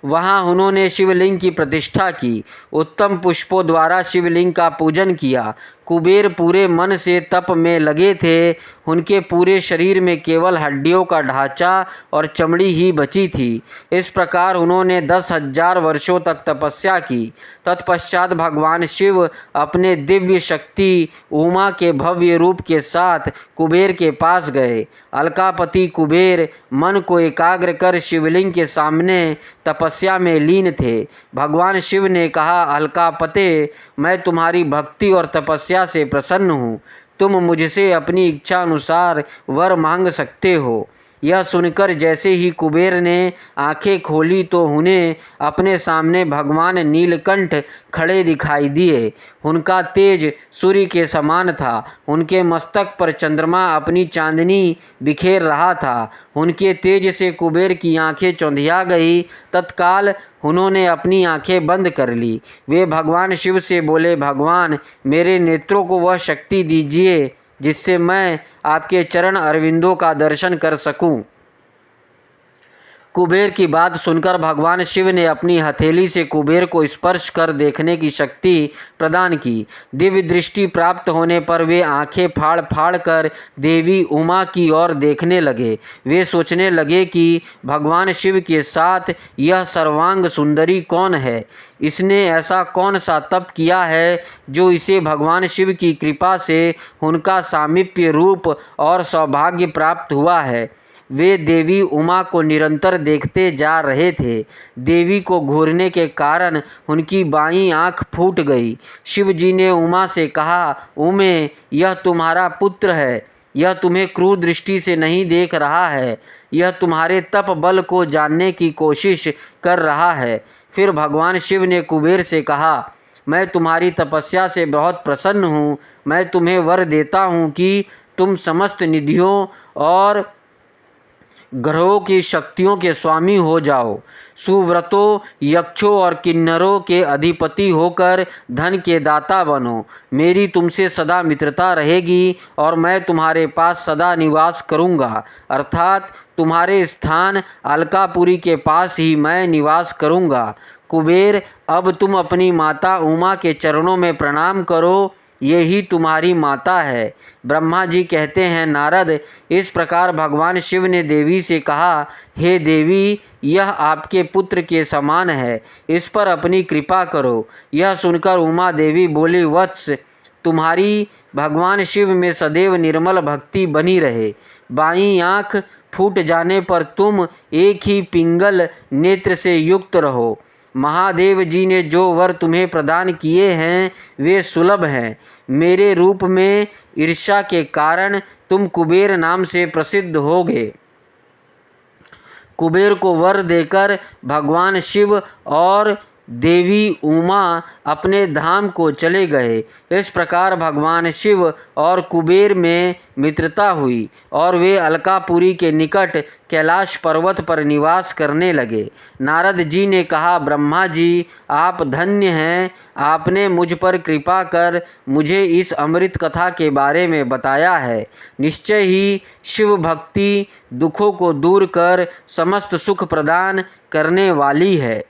A: वहाँ उन्होंने शिवलिंग की प्रतिष्ठा की। उत्तम पुष्पों द्वारा शिवलिंग का पूजन किया। कुबेर पूरे मन से तप में लगे थे। उनके पूरे शरीर में केवल हड्डियों का ढांचा और चमड़ी ही बची थी। इस प्रकार उन्होंने 10,000 वर्षों तक तपस्या की। तत्पश्चात भगवान शिव अपने दिव्य शक्ति उमा के भव्य रूप के साथ कुबेर के पास गए। अलकापति कुबेर मन को एकाग्र कर शिवलिंग के सामने तपस्या में लीन थे। भगवान शिव ने कहा, अलकापते, मैं तुम्हारी भक्ति और तपस्या से प्रसन्न हूँ। तुम मुझसे अपनी इच्छा अनुसार वर मांग सकते हो। यह सुनकर जैसे ही कुबेर ने आंखें खोली तो उन्हें अपने सामने भगवान नीलकंठ खड़े दिखाई दिए। उनका तेज सूर्य के समान था। उनके मस्तक पर चंद्रमा अपनी चांदनी बिखेर रहा था। उनके तेज से कुबेर की आंखें चौंधिया गई। तत्काल उन्होंने अपनी आंखें बंद कर ली। वे भगवान शिव से बोले, भगवान, मेरे नेत्रों को वह शक्ति दीजिए जिससे मैं आपके चरण अरविंदों का दर्शन कर सकूं। कुबेर की बात सुनकर भगवान शिव ने अपनी हथेली से कुबेर को स्पर्श कर देखने की शक्ति प्रदान की। दिव्य दृष्टि प्राप्त होने पर वे आंखें फाड़ फाड़ कर देवी उमा की ओर देखने लगे। वे सोचने लगे कि भगवान शिव के साथ यह सर्वांग सुंदरी कौन है। इसने ऐसा कौन सा तप किया है जो इसे भगवान शिव की कृपा से उनका सामीप्य रूप और सौभाग्य प्राप्त हुआ है। वे देवी उमा को निरंतर देखते जा रहे थे। देवी को घूरने के कारण उनकी बाईं आंख फूट गई। शिव जी ने उमा से कहा, उमे, यह तुम्हारा पुत्र है। यह तुम्हें क्रूर दृष्टि से नहीं देख रहा है। यह तुम्हारे तप बल को जानने की कोशिश कर रहा है। फिर भगवान शिव ने कुबेर से कहा, मैं तुम्हारी तपस्या से बहुत प्रसन्न हूँ। मैं तुम्हें वर देता हूँ कि तुम समस्त निधियों और ग्रहों की शक्तियों के स्वामी हो जाओ। सुव्रतों, यक्षों और किन्नरों के अधिपति होकर धन के दाता बनो। मेरी तुमसे सदा मित्रता रहेगी और मैं तुम्हारे पास सदा निवास करूँगा, अर्थात तुम्हारे स्थान अलकापुरी के पास ही मैं निवास करूँगा। कुबेर, अब तुम अपनी माता उमा के चरणों में प्रणाम करो, यही तुम्हारी माता है। ब्रह्मा जी कहते हैं, नारद, इस प्रकार भगवान शिव ने देवी से कहा, हे देवी, यह आपके पुत्र के समान है, इस पर अपनी कृपा करो। यह सुनकर उमा देवी बोली, वत्स, तुम्हारी भगवान शिव में सदैव निर्मल भक्ति बनी रहे। बाईं आँख फूट जाने पर तुम एक ही पिंगल नेत्र से युक्त रहो। महादेव जी ने जो वर तुम्हें प्रदान किए हैं वे सुलभ हैं। मेरे रूप में ईर्ष्या के कारण तुम कुबेर नाम से प्रसिद्ध होगे। कुबेर को वर देकर भगवान शिव और देवी उमा अपने धाम को चले गए। इस प्रकार भगवान शिव और कुबेर में मित्रता हुई और वे अलकापुरी के निकट कैलाश पर्वत पर निवास करने लगे। नारद जी ने कहा, ब्रह्मा जी, आप धन्य हैं, आपने मुझ पर कृपा कर मुझे इस अमृत कथा के बारे में बताया है। निश्चय ही शिव भक्ति दुखों को दूर कर समस्त सुख प्रदान करने वाली है।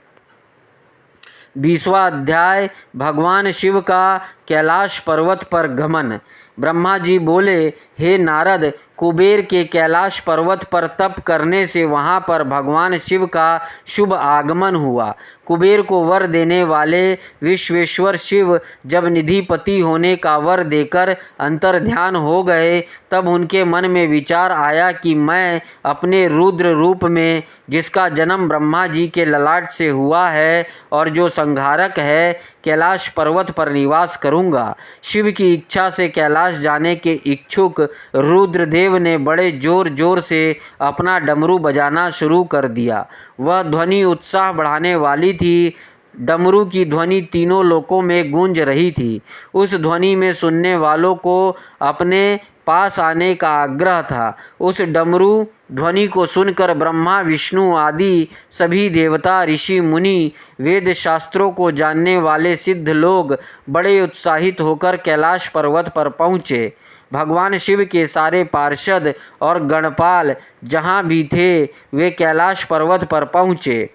A: 20वां अध्याय, भगवान शिव का कैलाश पर्वत पर गमन। ब्रह्मा जी बोले, हे नारद, कुबेर के कैलाश पर्वत पर तप करने से वहाँ पर भगवान शिव का शुभ आगमन हुआ। कुबेर को वर देने वाले विश्वेश्वर शिव जब निधिपति होने का वर देकर अंतर ध्यान हो गए, तब उनके मन में विचार आया कि मैं अपने रुद्र रूप में, जिसका जन्म ब्रह्मा जी के ललाट से हुआ है और जो संहारक है, कैलाश पर्वत पर निवास करूँगा। शिव की इच्छा से कैलाश जाने के इच्छुक रुद्रदेव ने बड़े जोर जोर से अपना डमरू बजाना शुरू कर दिया। वह ध्वनि उत्साह बढ़ाने वाली थी। डमरू की ध्वनि तीनों लोकों में गूंज रही थी। उस ध्वनि में सुनने वालों को अपने पास आने का आग्रह था। उस डमरू ध्वनि को सुनकर ब्रह्मा, विष्णु आदि सभी देवता, ऋषि, मुनि, वेद शास्त्रों को जानने वाले सिद्ध लोग बड़े उत्साहित होकर कैलाश पर्वत पर पहुँचे। भगवान शिव के सारे पार्षद और गणपाल जहाँ भी थे वे कैलाश पर्वत पर पहुँचे।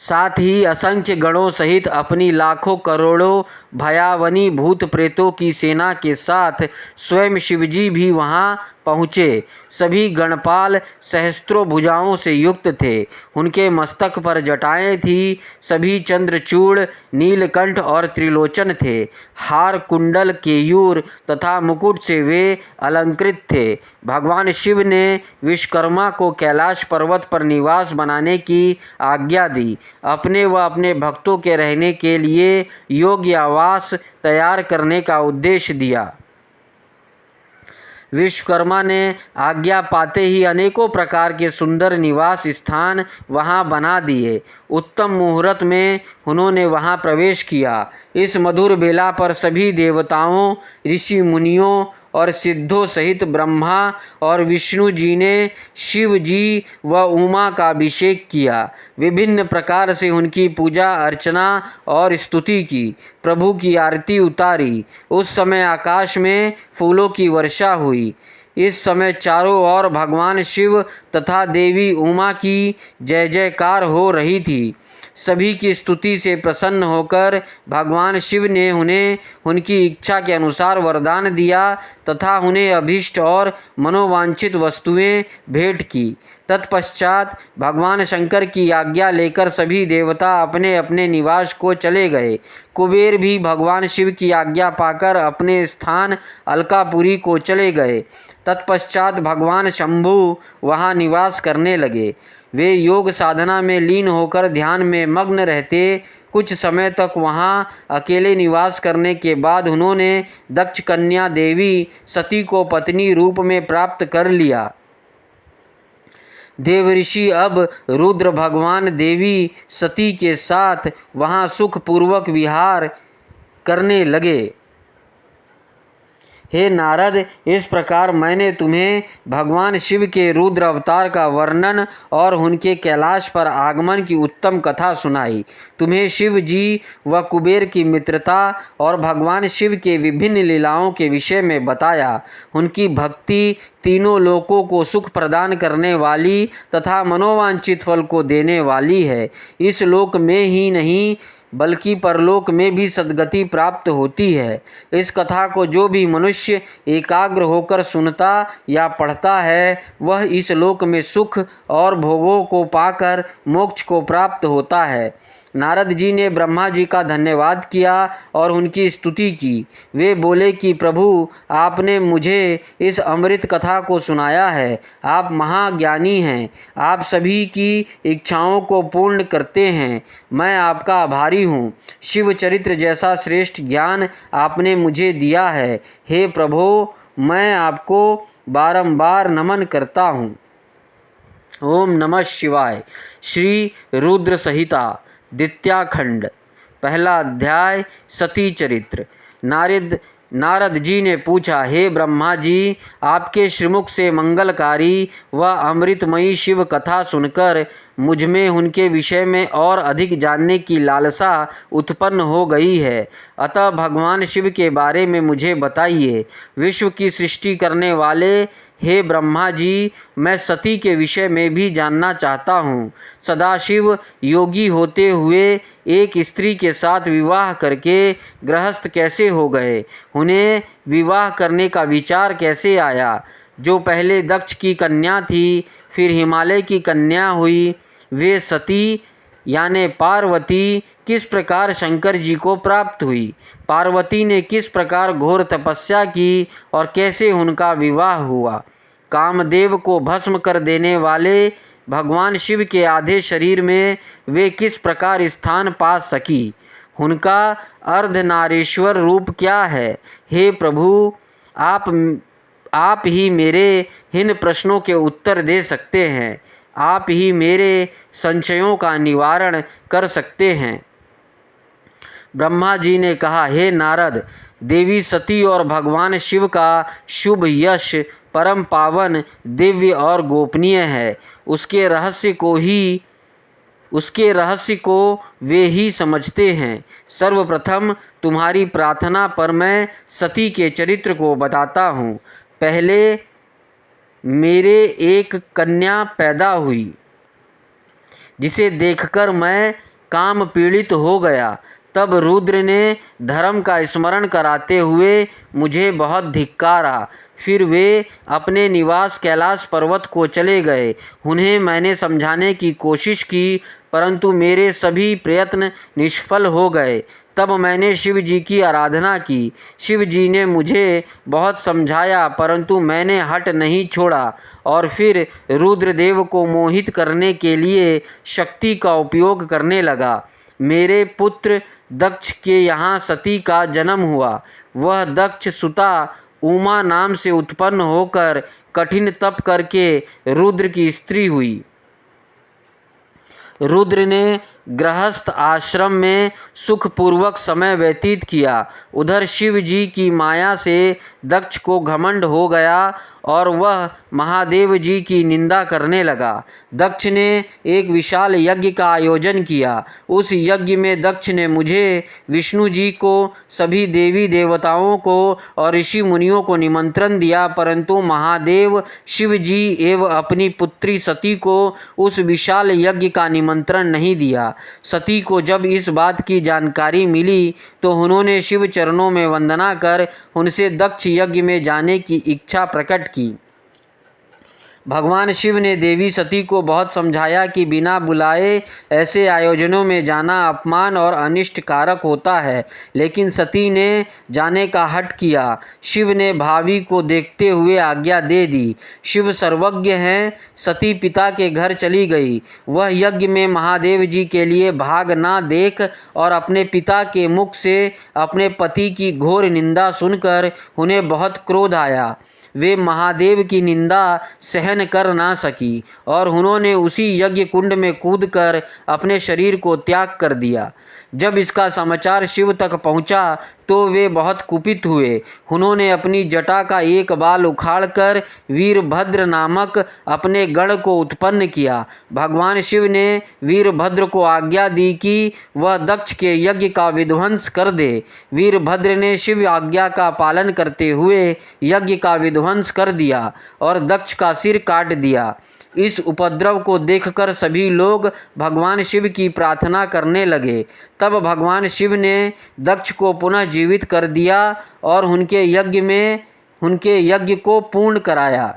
A: साथ ही असंख्य गणों सहित अपनी लाखों करोड़ों भयावनी भूत प्रेतों की सेना के साथ स्वयं शिवजी भी वहां पहुँचे। सभी गणपाल सहस्त्रों भुजाओं से युक्त थे। उनके मस्तक पर जटाएं थी। सभी चंद्रचूड़, नीलकंठ और त्रिलोचन थे। हार, कुंडल, केयूर तथा मुकुट से वे अलंकृत थे। भगवान शिव ने विश्वकर्मा को कैलाश पर्वत पर निवास बनाने की आज्ञा दी। अपने व अपने भक्तों के रहने के लिए योग्य आवास तैयार करने का उद्देश्य दिया। विश्वकर्मा ने आज्ञा पाते ही अनेकों प्रकार के सुंदर निवास स्थान वहां बना दिए। उत्तम मुहूर्त में उन्होंने वहां प्रवेश किया। इस मधुर बेला पर सभी देवताओं, ऋषि मुनियों और सिद्धों सहित ब्रह्मा और विष्णु जी ने शिव जी व उमा का अभिषेक किया। विभिन्न प्रकार से उनकी पूजा अर्चना और स्तुति की। प्रभु की आरती उतारी। उस समय आकाश में फूलों की वर्षा हुई। इस समय चारों ओर भगवान शिव तथा देवी उमा की जय जयकार हो रही थी। सभी की स्तुति से प्रसन्न होकर भगवान शिव ने उन्हें उनकी इच्छा के अनुसार वरदान दिया तथा उन्हें अभीष्ट और मनोवांछित वस्तुएं भेंट की। तत्पश्चात भगवान शंकर की आज्ञा लेकर सभी देवता अपने अपने निवास को चले गए। कुबेर भी भगवान शिव की आज्ञा पाकर अपने स्थान अलकापुरी को चले गए। तत्पश्चात भगवान शंभु वहाँ निवास करने लगे। वे योग साधना में लीन होकर ध्यान में मग्न रहते। कुछ समय तक वहाँ अकेले निवास करने के बाद उन्होंने दक्ष कन्या देवी सती को पत्नी रूप में प्राप्त कर लिया। देवऋषि अब रुद्र भगवान देवी सती के साथ वहाँ सुखपूर्वक विहार करने लगे। हे नारद, इस प्रकार मैंने तुम्हें भगवान शिव के रुद्र अवतार का वर्णन और उनके कैलाश पर आगमन की उत्तम कथा सुनाई। तुम्हें शिव जी व कुबेर की मित्रता और भगवान शिव के विभिन्न लीलाओं के विषय में बताया। उनकी भक्ति तीनों लोकों को सुख प्रदान करने वाली तथा मनोवांछित फल को देने वाली है। इस लोक में ही नहीं बल्कि परलोक में भी सद्गति प्राप्त होती है। इस कथा को जो भी मनुष्य एकाग्र होकर सुनता या पढ़ता है वह इस लोक में सुख और भोगों को पाकर मोक्ष को प्राप्त होता है। नारद जी ने ब्रह्मा जी का धन्यवाद किया और उनकी स्तुति की। वे बोले कि प्रभु, आपने मुझे इस अमृत कथा को सुनाया है। आप महाज्ञानी हैं, आप सभी की इच्छाओं को पूर्ण करते हैं। मैं आपका आभारी हूँ। शिव चरित्र जैसा श्रेष्ठ ज्ञान आपने मुझे दिया है। हे प्रभो, मैं आपको बारंबार नमन करता हूँ। ओम नमः शिवाय। श्री रुद्र संहिता द्वितीयाखंड, पहला अध्याय, सती चरित्र। नारद जी ने पूछा, हे ब्रह्मा जी, आपके श्रीमुख से मंगलकारी व अमृतमयी शिव कथा सुनकर मुझमें उनके विषय में और अधिक जानने की लालसा उत्पन्न हो गई है। अतः भगवान शिव के बारे में मुझे बताइए। विश्व की सृष्टि करने वाले हे ब्रह्मा जी, मैं सती के विषय में भी जानना चाहता हूँ। सदाशिव योगी होते हुए एक स्त्री के साथ विवाह करके गृहस्थ कैसे हो गए? उन्हें विवाह करने का विचार कैसे आया? जो पहले दक्ष की कन्या थी, फिर हिमालय की कन्या हुई, वे सती यानी पार्वती किस प्रकार शंकर जी को प्राप्त हुई? पार्वती ने किस प्रकार घोर तपस्या की और कैसे उनका विवाह हुआ? कामदेव को भस्म कर देने वाले भगवान शिव के आधे शरीर में वे किस प्रकार स्थान पा सकी? उनका अर्धनारीश्वर रूप क्या है? हे प्रभु, आप ही मेरे इन प्रश्नों के उत्तर दे सकते हैं। आप ही मेरे संशयों का निवारण कर सकते हैं। ब्रह्मा जी ने कहा, हे नारद, देवी सती और भगवान शिव का शुभ यश परम पावन, दिव्य और गोपनीय है। उसके रहस्य को वे ही समझते हैं। सर्वप्रथम तुम्हारी प्रार्थना पर मैं सती के चरित्र को बताता हूँ। पहले मेरे एक कन्या पैदा हुई, जिसे देखकर मैं काम पीड़ित हो गया। तब रुद्र ने धर्म का स्मरण कराते हुए मुझे बहुत धिक्कारा। फिर वे अपने निवास कैलाश पर्वत को चले गए। उन्हें मैंने समझाने की कोशिश की, परंतु मेरे सभी प्रयत्न निष्फल हो गए। तब मैंने शिव जी की आराधना की। शिव जी ने मुझे बहुत समझाया, परंतु मैंने हट नहीं छोड़ा और फिर रुद्रदेव को मोहित करने के लिए शक्ति का उपयोग करने लगा। मेरे पुत्र दक्ष के यहाँ सती का जन्म हुआ। वह दक्ष सुता उमा नाम से उत्पन्न होकर कठिन तप करके रुद्र की स्त्री हुई। रुद्र ने गृहस्थ आश्रम में सुखपूर्वक समय व्यतीत किया। उधर शिव जी की माया से दक्ष को घमंड हो गया और वह महादेव जी की निंदा करने लगा। दक्ष ने एक विशाल यज्ञ का आयोजन किया। उस यज्ञ में दक्ष ने मुझे, विष्णु जी को, सभी देवी देवताओं को और ऋषि मुनियों को निमंत्रण दिया, परंतु महादेव शिव जी एवं अपनी पुत्री सती को उस विशाल यज्ञ का निमंत्रण नहीं दिया। सती को जब इस बात की जानकारी मिली तो उन्होंने शिव चरणों में वंदना कर उनसे दक्ष यज्ञ में जाने की इच्छा प्रकट की। भगवान शिव ने देवी सती को बहुत समझाया कि बिना बुलाए ऐसे आयोजनों में जाना अपमान और अनिष्ट कारक होता है, लेकिन सती ने जाने का हठ किया। शिव ने भावी को देखते हुए आज्ञा दे दी। शिव सर्वज्ञ हैं। सती पिता के घर चली गई। वह यज्ञ में महादेव जी के लिए भाग ना देख और अपने पिता के मुख से अपने पति की घोर निंदा सुनकर उन्हें बहुत क्रोध आया। वे महादेव की निंदा सहन कर ना सकी और उन्होंने उसी यज्ञ कुंड में कूदकर अपने शरीर को त्याग कर दिया। जब इसका समाचार शिव तक पहुंचा तो वे बहुत कुपित हुए। उन्होंने अपनी जटा का एक बाल उखाड़कर वीरभद्र नामक अपने गण को उत्पन्न किया। भगवान शिव ने वीरभद्र को आज्ञा दी कि वह दक्ष के यज्ञ का विध्वंस कर दे। वीरभद्र ने शिव आज्ञा का पालन करते हुए यज्ञ का विध्वंस कर दिया और दक्ष का सिर काट दिया। इस उपद्रव को देखकर सभी लोग भगवान शिव की प्रार्थना करने लगे। तब भगवान शिव ने दक्ष को पुनः जीवित कर दिया और उनके यज्ञ को पूर्ण कराया।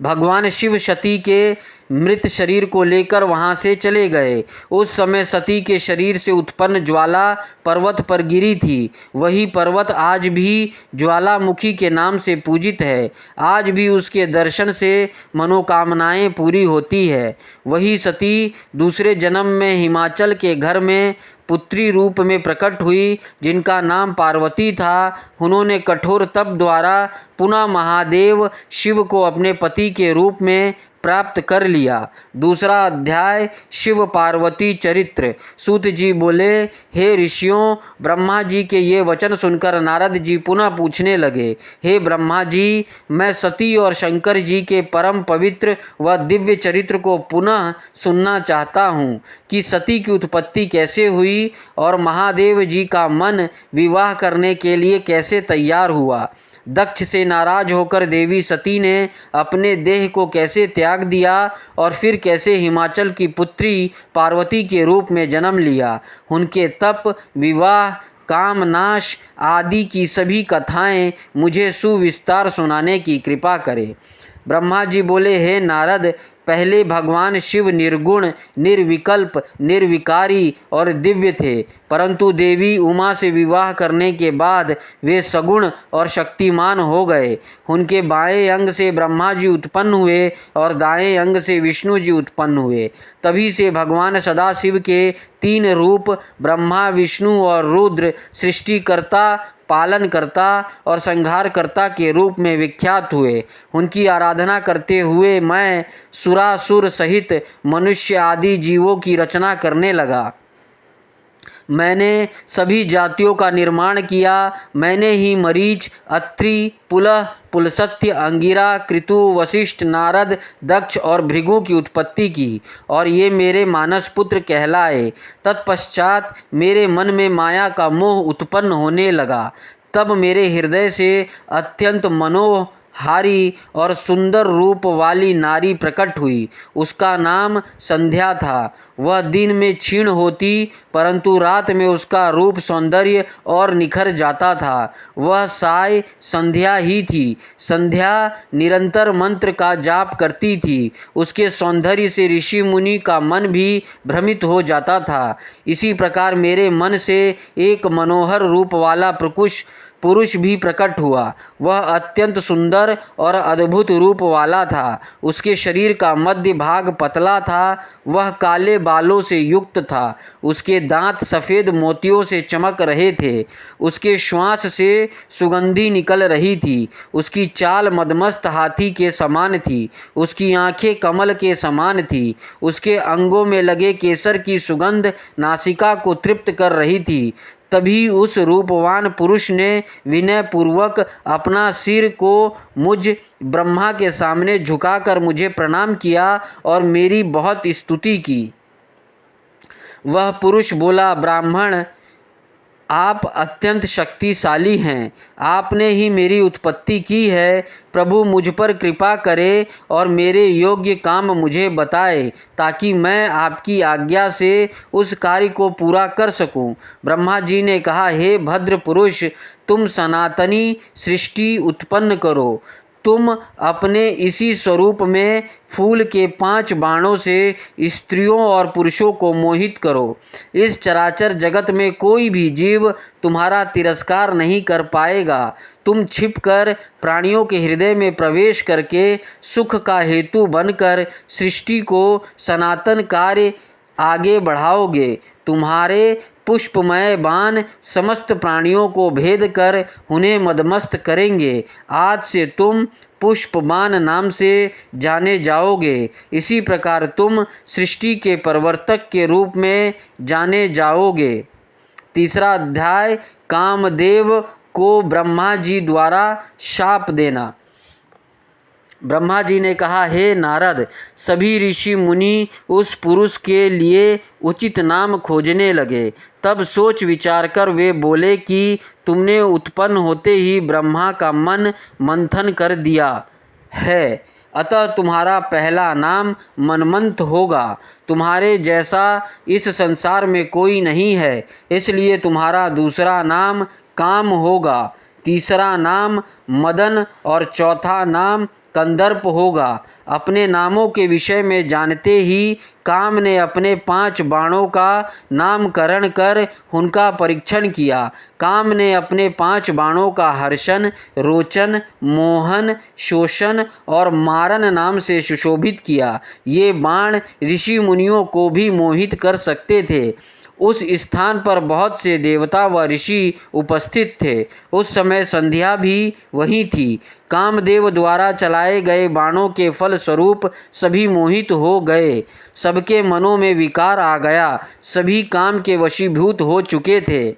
A: भगवान शिव सती के मृत शरीर को लेकर वहां से चले गए। उस समय सती के शरीर से उत्पन्न ज्वाला पर्वत पर गिरी थी। वही पर्वत आज भी ज्वालामुखी के नाम से पूजित है। आज भी उसके दर्शन से मनोकामनाएं पूरी होती है। वही सती दूसरे जन्म में हिमाचल के घर में पुत्री रूप में प्रकट हुई, जिनका नाम पार्वती था। उन्होंने कठोर तप द्वारा पुनः महादेव शिव को अपने पति के रूप में प्राप्त कर लिया। दूसरा अध्याय शिव पार्वती चरित्र। सूत जी बोले, हे ऋषियों, ब्रह्मा जी के ये वचन सुनकर नारद जी पुनः पूछने लगे, हे ब्रह्मा जी, मैं सती और शंकर जी के परम पवित्र व दिव्य चरित्र को पुनः सुनना चाहता हूँ कि सती की उत्पत्ति कैसे हुई और महादेव जी का मन विवाह करने के लिए कैसे तैयार हुआ। दक्ष से नाराज होकर देवी सती ने अपने देह को कैसे त्याग दिया और फिर कैसे हिमाचल की पुत्री पार्वती के रूप में जन्म लिया। उनके तप, विवाह, कामनाश आदि की सभी कथाएं मुझे सुविस्तार सुनाने की कृपा करें। ब्रह्मा जी बोले, हे नारद, पहले भगवान शिव निर्गुण, निर्विकल्प, निर्विकारी और दिव्य थे, परंतु देवी उमा से विवाह करने के बाद वे सगुण और शक्तिमान हो गए। उनके बाएं अंग से ब्रह्मा जी उत्पन्न हुए और दाएं अंग से विष्णु जी उत्पन्न हुए। तभी से भगवान सदाशिव के 3 रूप ब्रह्मा, विष्णु और रुद्र सृष्टिकर्ता, पालनकर्ता और संहारकर्ता के रूप में विख्यात हुए। उनकी आराधना करते हुए मैं सुरासुर सहित मनुष्य आदि जीवों की रचना करने लगा। मैंने सभी जातियों का निर्माण किया। मैंने ही मरीच, अत्रि, पुलह, पुलस्त्य, अंगिरा, कृतु, वशिष्ठ, नारद, दक्ष और भृगु की उत्पत्ति की और ये मेरे मानस पुत्र कहलाए। तत्पश्चात मेरे मन में माया का मोह उत्पन्न होने लगा। तब मेरे हृदय से अत्यंत मनोहारी और सुंदर रूप वाली नारी प्रकट हुई। उसका नाम संध्या था। वह दिन में क्षीण होती, परंतु रात में उसका रूप सौंदर्य और निखर जाता था। वह साय संध्या ही थी। संध्या निरंतर मंत्र का जाप करती थी। उसके सौंदर्य से ऋषि मुनि का मन भी भ्रमित हो जाता था। इसी प्रकार मेरे मन से एक मनोहर रूप वाला पुरुष भी प्रकट हुआ। वह अत्यंत सुंदर और अद्भुत रूप वाला था। उसके शरीर का मध्य भाग पतला था। वह काले बालों से युक्त था। उसके दांत सफ़ेद मोतियों से चमक रहे थे। उसके श्वास से सुगंधी निकल रही थी। उसकी चाल मदमस्त हाथी के समान थी। उसकी आंखें कमल के समान थी। उसके अंगों में लगे केसर की सुगंध नासिका को तृप्त कर रही थी। तभी उस रूपवान पुरुष ने विनय पूर्वक अपना सिर को मुझ ब्रह्मा के सामने झुकाकर मुझे प्रणाम किया और मेरी बहुत स्तुति की। वह पुरुष बोला, ब्राह्मण, आप अत्यंत शक्तिशाली हैं। आपने ही मेरी उत्पत्ति की है। प्रभु मुझ पर कृपा करे और मेरे योग्य काम मुझे बताए, ताकि मैं आपकी आज्ञा से उस कार्य को पूरा कर सकूं। ब्रह्मा जी ने कहा, हे भद्र पुरुष, तुम सनातनी सृष्टि उत्पन्न करो। तुम अपने इसी स्वरूप में फूल के 5 बाणों से स्त्रियों और पुरुषों को मोहित करो। इस चराचर जगत में कोई भी जीव तुम्हारा तिरस्कार नहीं कर पाएगा। तुम छिपकर प्राणियों के हृदय में प्रवेश करके सुख का हेतु बनकर सृष्टि को सनातन कार्य आगे बढ़ाओगे। तुम्हारे पुष्पमय बाण समस्त प्राणियों को भेद कर उन्हें मदमस्त करेंगे। आज से तुम पुष्पबाण नाम से जाने जाओगे। इसी प्रकार तुम सृष्टि के प्रवर्तक के रूप में जाने जाओगे। तीसरा अध्याय, कामदेव को ब्रह्मा जी द्वारा शाप देना। ब्रह्मा जी ने कहा, हे नारद, सभी ऋषि मुनि उस पुरुष के लिए उचित नाम खोजने लगे। तब सोच विचार कर वे बोले कि तुमने उत्पन्न होते ही ब्रह्मा का मन मंथन कर दिया है, अतः तुम्हारा पहला नाम मनमंथ होगा। तुम्हारे जैसा इस संसार में कोई नहीं है, इसलिए तुम्हारा दूसरा नाम काम होगा, तीसरा नाम मदन और चौथा नाम कंदर्प होगा। अपने नामों के विषय में जानते ही काम ने अपने 5 बाणों का नामकरण कर उनका परीक्षण किया। काम ने अपने 5 बाणों का हर्षण, रोचन, मोहन, शोषण और मारन नाम से सुशोभित किया। ये बाण ऋषि मुनियों को भी मोहित कर सकते थे। उस स्थान पर बहुत से देवता व ऋषि उपस्थित थे। उस समय संध्या भी वहीं थी। कामदेव द्वारा चलाए गए बाणों के फल स्वरूप सभी मोहित हो गए। सबके मनों में विकार आ गया। सभी काम के वशीभूत हो चुके थे।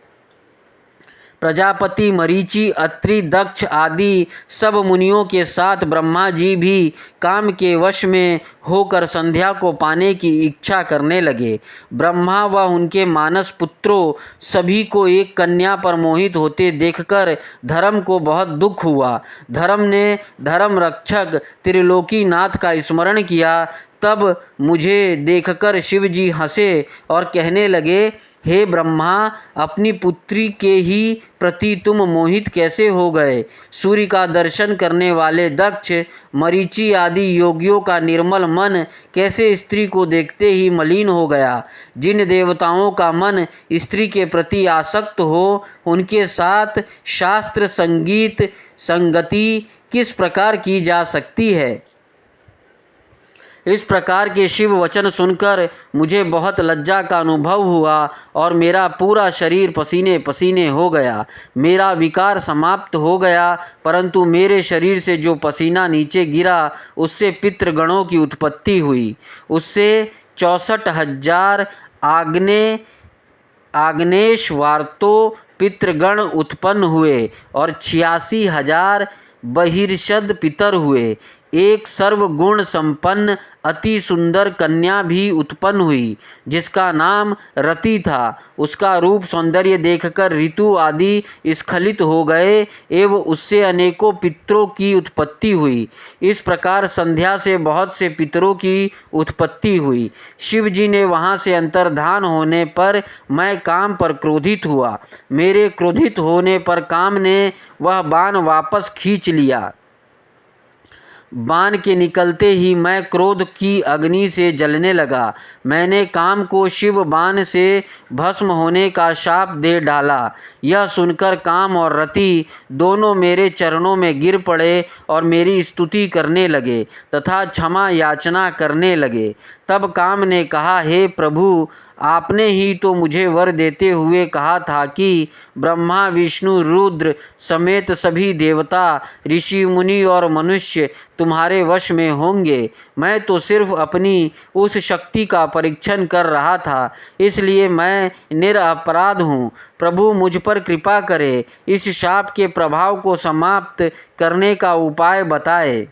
A: प्रजापति, मरीचि, अत्रि, दक्ष आदि सब मुनियों के साथ ब्रह्मा जी भी काम के वश में होकर संध्या को पाने की इच्छा करने लगे। ब्रह्मा व उनके मानस पुत्रों सभी को एक कन्या पर मोहित होते देखकर धर्म को बहुत दुख हुआ। धर्म ने धर्म रक्षक त्रिलोकीनाथ का स्मरण किया। तब मुझे देखकर शिव जी हंसे और कहने लगे, हे ब्रह्मा, अपनी पुत्री के ही प्रति तुम मोहित कैसे हो गए? सूर्य का दर्शन करने वाले दक्ष, मरीचि आदि योगियों का निर्मल मन कैसे स्त्री को देखते ही मलिन हो गया? जिन देवताओं का मन स्त्री के प्रति आसक्त हो, उनके साथ शास्त्र संगीत संगति किस प्रकार की जा सकती है? इस प्रकार के शिव वचन सुनकर मुझे बहुत लज्जा का अनुभव हुआ और मेरा पूरा शरीर पसीने पसीने हो गया। मेरा विकार समाप्त हो गया, परंतु मेरे शरीर से जो पसीना नीचे गिरा उससे पितृगणों की उत्पत्ति हुई। उससे 64,000 आग्नेयश्वार्तो पितृगण उत्पन्न हुए और 86,000 बहिर्षद पितर हुए। एक सर्वगुण संपन्न अति सुंदर कन्या भी उत्पन्न हुई, जिसका नाम रति था। उसका रूप सौंदर्य देखकर ऋतु आदि स्खलित हो गए एवं उससे अनेकों पितरों की उत्पत्ति हुई। इस प्रकार संध्या से बहुत से पितरों की उत्पत्ति हुई। शिव जी ने वहाँ से अंतर्धान होने पर मैं काम पर क्रोधित हुआ। मेरे क्रोधित होने पर काम ने वह बाण वापस खींच लिया। बाण के निकलते ही मैं क्रोध की अग्नि से जलने लगा। मैंने काम को शिव बाण से भस्म होने का शाप दे डाला। यह सुनकर काम और रति दोनों मेरे चरणों में गिर पड़े और मेरी स्तुति करने लगे तथा क्षमा याचना करने लगे। तब काम ने कहा, हे प्रभु, आपने ही तो मुझे वर देते हुए कहा था कि ब्रह्मा, विष्णु, रुद्र समेत सभी देवता, ऋषि, मुनि और मनुष्य तुम्हारे वश में होंगे। मैं तो सिर्फ अपनी उस शक्ति का परीक्षण कर रहा था, इसलिए मैं निरपराध हूँ। प्रभु मुझ पर कृपा करें, इस शाप के प्रभाव को समाप्त करने का उपाय बताए।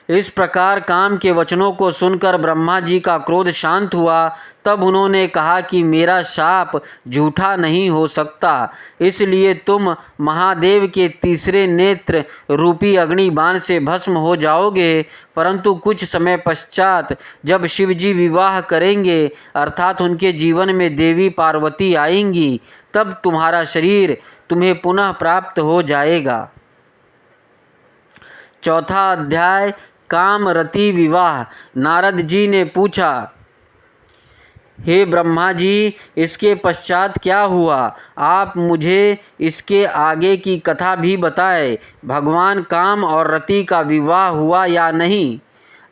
A: इस प्रकार काम के वचनों को सुनकर ब्रह्मा जी का क्रोध शांत हुआ। तब उन्होंने कहा कि मेरा शाप झूठा नहीं हो सकता, इसलिए तुम महादेव के तीसरे नेत्र रूपी अग्निबाण से भस्म हो जाओगे। परंतु कुछ समय पश्चात जब शिवजी विवाह करेंगे, अर्थात उनके जीवन में देवी पार्वती आएंगी, तब तुम्हारा शरीर तुम्हें पुनः प्राप्त हो जाएगा। चौथा अध्याय, काम रति विवाह। नारद जी ने पूछा, हे ब्रह्मा जी, इसके पश्चात क्या हुआ? आप मुझे इसके आगे की कथा भी बताएं। भगवान काम और रति का विवाह हुआ या नहीं?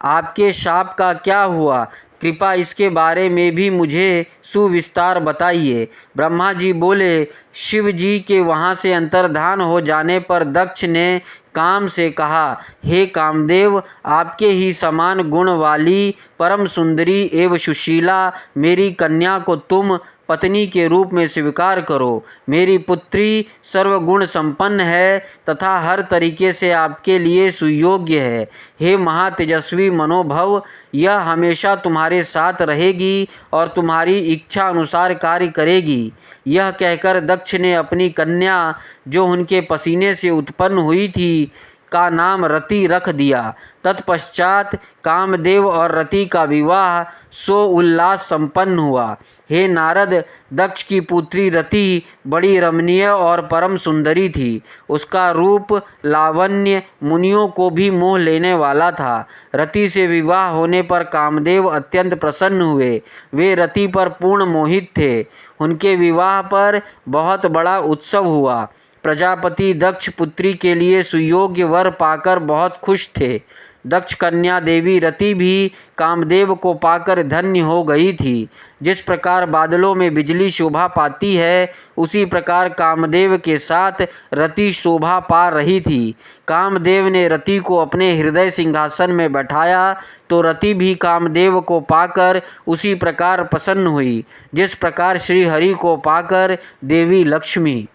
A: आपके शाप का क्या हुआ? कृपा इसके बारे में भी मुझे सुविस्तार बताइए। ब्रह्मा जी बोले, शिव जी के वहाँ से अंतर्धान हो जाने पर दक्ष ने काम से कहा, हे कामदेव, आपके ही समान गुण वाली परम सुंदरी एवं सुशीला मेरी कन्या को तुम पत्नी के रूप में स्वीकार करो। मेरी पुत्री सर्वगुण संपन्न है तथा हर तरीके से आपके लिए सुयोग्य है। हे महातेजस्वी मनोभव, यह हमेशा तुम्हारे साथ रहेगी और तुम्हारी इच्छा अनुसार कार्य करेगी। यह कहकर दक्ष ने अपनी कन्या, जो उनके पसीने से उत्पन्न हुई थी, का नाम रति रख दिया। तत्पश्चात कामदेव और रति का विवाह सो उल्लास संपन्न हुआ। हे नारद, दक्ष की पुत्री रति बड़ी रमणीय और परम सुंदरी थी। उसका रूप लावण्य मुनियों को भी मोह लेने वाला था। रति से विवाह होने पर कामदेव अत्यंत प्रसन्न हुए। वे रति पर पूर्ण मोहित थे। उनके विवाह पर बहुत बड़ा उत्सव हुआ। प्रजापति दक्ष पुत्री के लिए सुयोग्य वर पाकर बहुत खुश थे। दक्ष कन्या देवी रति भी कामदेव को पाकर धन्य हो गई थी। जिस प्रकार बादलों में बिजली शोभा पाती है, उसी प्रकार कामदेव के साथ रति शोभा पा रही थी। कामदेव ने रति को अपने हृदय सिंहासन में बैठाया तो रति भी कामदेव को पाकर उसी प्रकार प्रसन्न हुई, जिस प्रकार श्री हरि को पाकर देवी लक्ष्मी।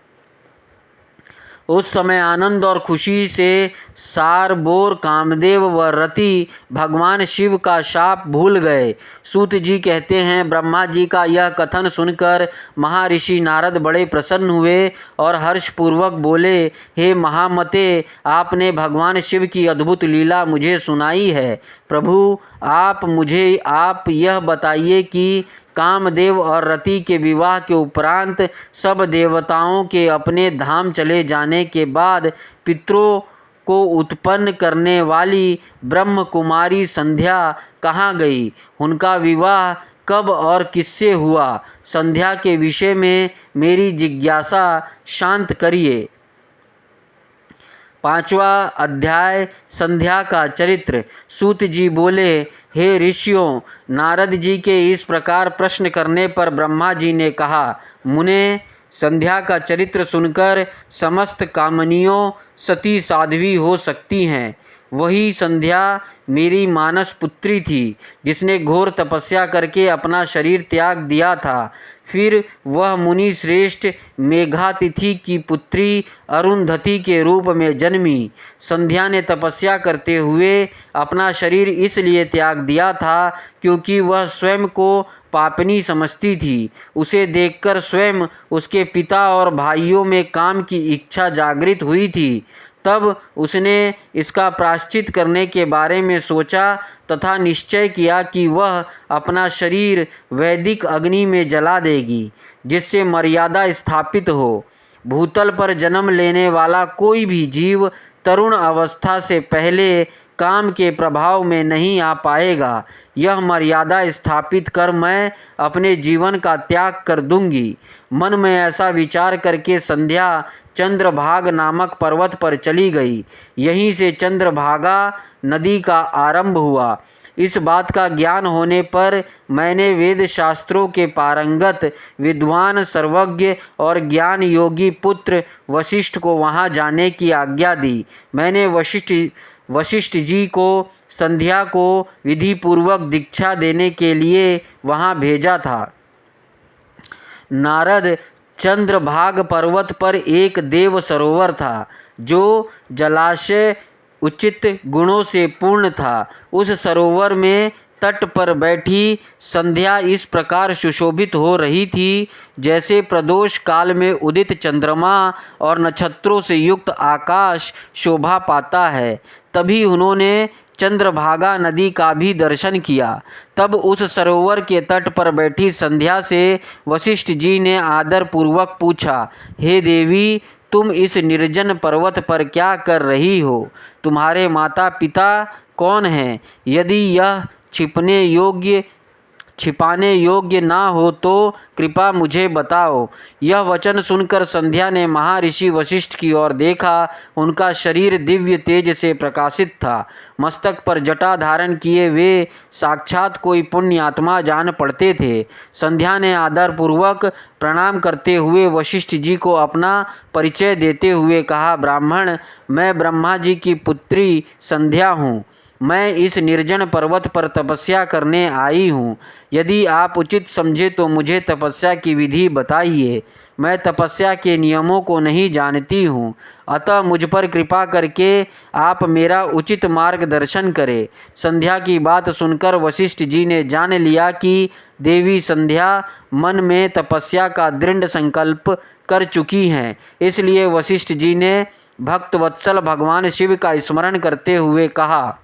A: उस समय आनंद और खुशी से सारबोर कामदेव व रति भगवान शिव का शाप भूल गए। सूत जी कहते हैं, ब्रह्मा जी का यह कथन सुनकर महर्षि नारद बड़े प्रसन्न हुए और हर्षपूर्वक बोले, हे महामते, आपने भगवान शिव की अद्भुत लीला मुझे सुनाई है। प्रभु, आप यह बताइए कि कामदेव और रति के विवाह के उपरांत सब देवताओं के अपने धाम चले जाने के बाद पितरों को उत्पन्न करने वाली ब्रह्म कुमारी संध्या कहाँ गई? उनका विवाह कब और किससे हुआ? संध्या के विषय में मेरी जिज्ञासा शांत करिए। 5वां अध्याय, संध्या का चरित्र। सूत जी बोले, हे ऋषियों, नारद जी के इस प्रकार प्रश्न करने पर ब्रह्मा जी ने कहा, मुने, संध्या का चरित्र सुनकर समस्त कामनियों सती साध्वी हो सकती हैं। वही संध्या मेरी मानस पुत्री थी, जिसने घोर तपस्या करके अपना शरीर त्याग दिया था। फिर वह मुनि श्रेष्ठ मेघातिथि की पुत्री अरुंधति के रूप में जन्मी। संध्या ने तपस्या करते हुए अपना शरीर इसलिए त्याग दिया था क्योंकि वह स्वयं को पापनी समझती थी। उसे देखकर स्वयं उसके पिता और भाइयों में काम की इच्छा जागृत हुई थी। तब उसने इसका प्रायश्चित करने के बारे में सोचा तथा निश्चय किया कि वह अपना शरीर वैदिक अग्नि में जला देगी, जिससे मर्यादा स्थापित हो। भूतल पर जन्म लेने वाला कोई भी जीव तरुण अवस्था से पहले काम के प्रभाव में नहीं आ पाएगा। यह मर्यादा स्थापित कर मैं अपने जीवन का त्याग कर दूंगी। मन में ऐसा विचार करके संध्या चंद्रभागा नामक पर्वत पर चली गई। यहीं से चंद्रभागा नदी का आरंभ हुआ। इस बात का ज्ञान होने पर मैंने वेद शास्त्रों के पारंगत विद्वान, सर्वज्ञ और ज्ञान योगी पुत्र वशिष्ठ को वहां जाने की आज्ञा दी। मैंने वशिष्ठ जी को संध्या को विधि पूर्वक दीक्षा देने के लिए वहां भेजा था। नारद, चंद्रभाग पर्वत पर एक देव सरोवर था, जो जलाशय उचित गुणों से पूर्ण था। उस सरोवर में तट पर बैठी संध्या इस प्रकार सुशोभित हो रही थी जैसे प्रदोष काल में उदित चंद्रमा और नक्षत्रों से युक्त आकाश शोभा पाता है। तभी उन्होंने चंद्रभागा नदी का भी दर्शन किया। तब उस सरोवर के तट पर बैठी संध्या से वशिष्ठ जी ने आदर पूर्वक पूछा, हे देवी, तुम इस निर्जन पर्वत पर क्या कर रही हो? तुम्हारे माता पिता कौन हैं? यदि यह छिपने योग्य छिपाने योग्य ना हो तो कृपा मुझे बताओ। यह वचन सुनकर संध्या ने महर्षि वशिष्ठ की ओर देखा। उनका शरीर दिव्य तेज से प्रकाशित था। मस्तक पर जटा धारण किए वे साक्षात कोई पुण्यात्मा जान पड़ते थे। संध्या ने आदरपूर्वक प्रणाम करते हुए वशिष्ठ जी को अपना परिचय देते हुए कहा, ब्राह्मण, मैं ब्रह्मा जी की पुत्री संध्या हूँ। मैं इस निर्जन पर्वत पर तपस्या करने आई हूँ। यदि आप उचित समझे तो मुझे तपस्या की विधि बताइए। मैं तपस्या के नियमों को नहीं जानती हूँ, अतः मुझ पर कृपा करके आप मेरा उचित मार्गदर्शन करें। संध्या की बात सुनकर वशिष्ठ जी ने जान लिया कि देवी संध्या मन में तपस्या का दृढ़ संकल्प कर चुकी हैं। इसलिए वशिष्ठ जी ने भक्तवत्सल भगवान शिव का स्मरण करते हुए कहा,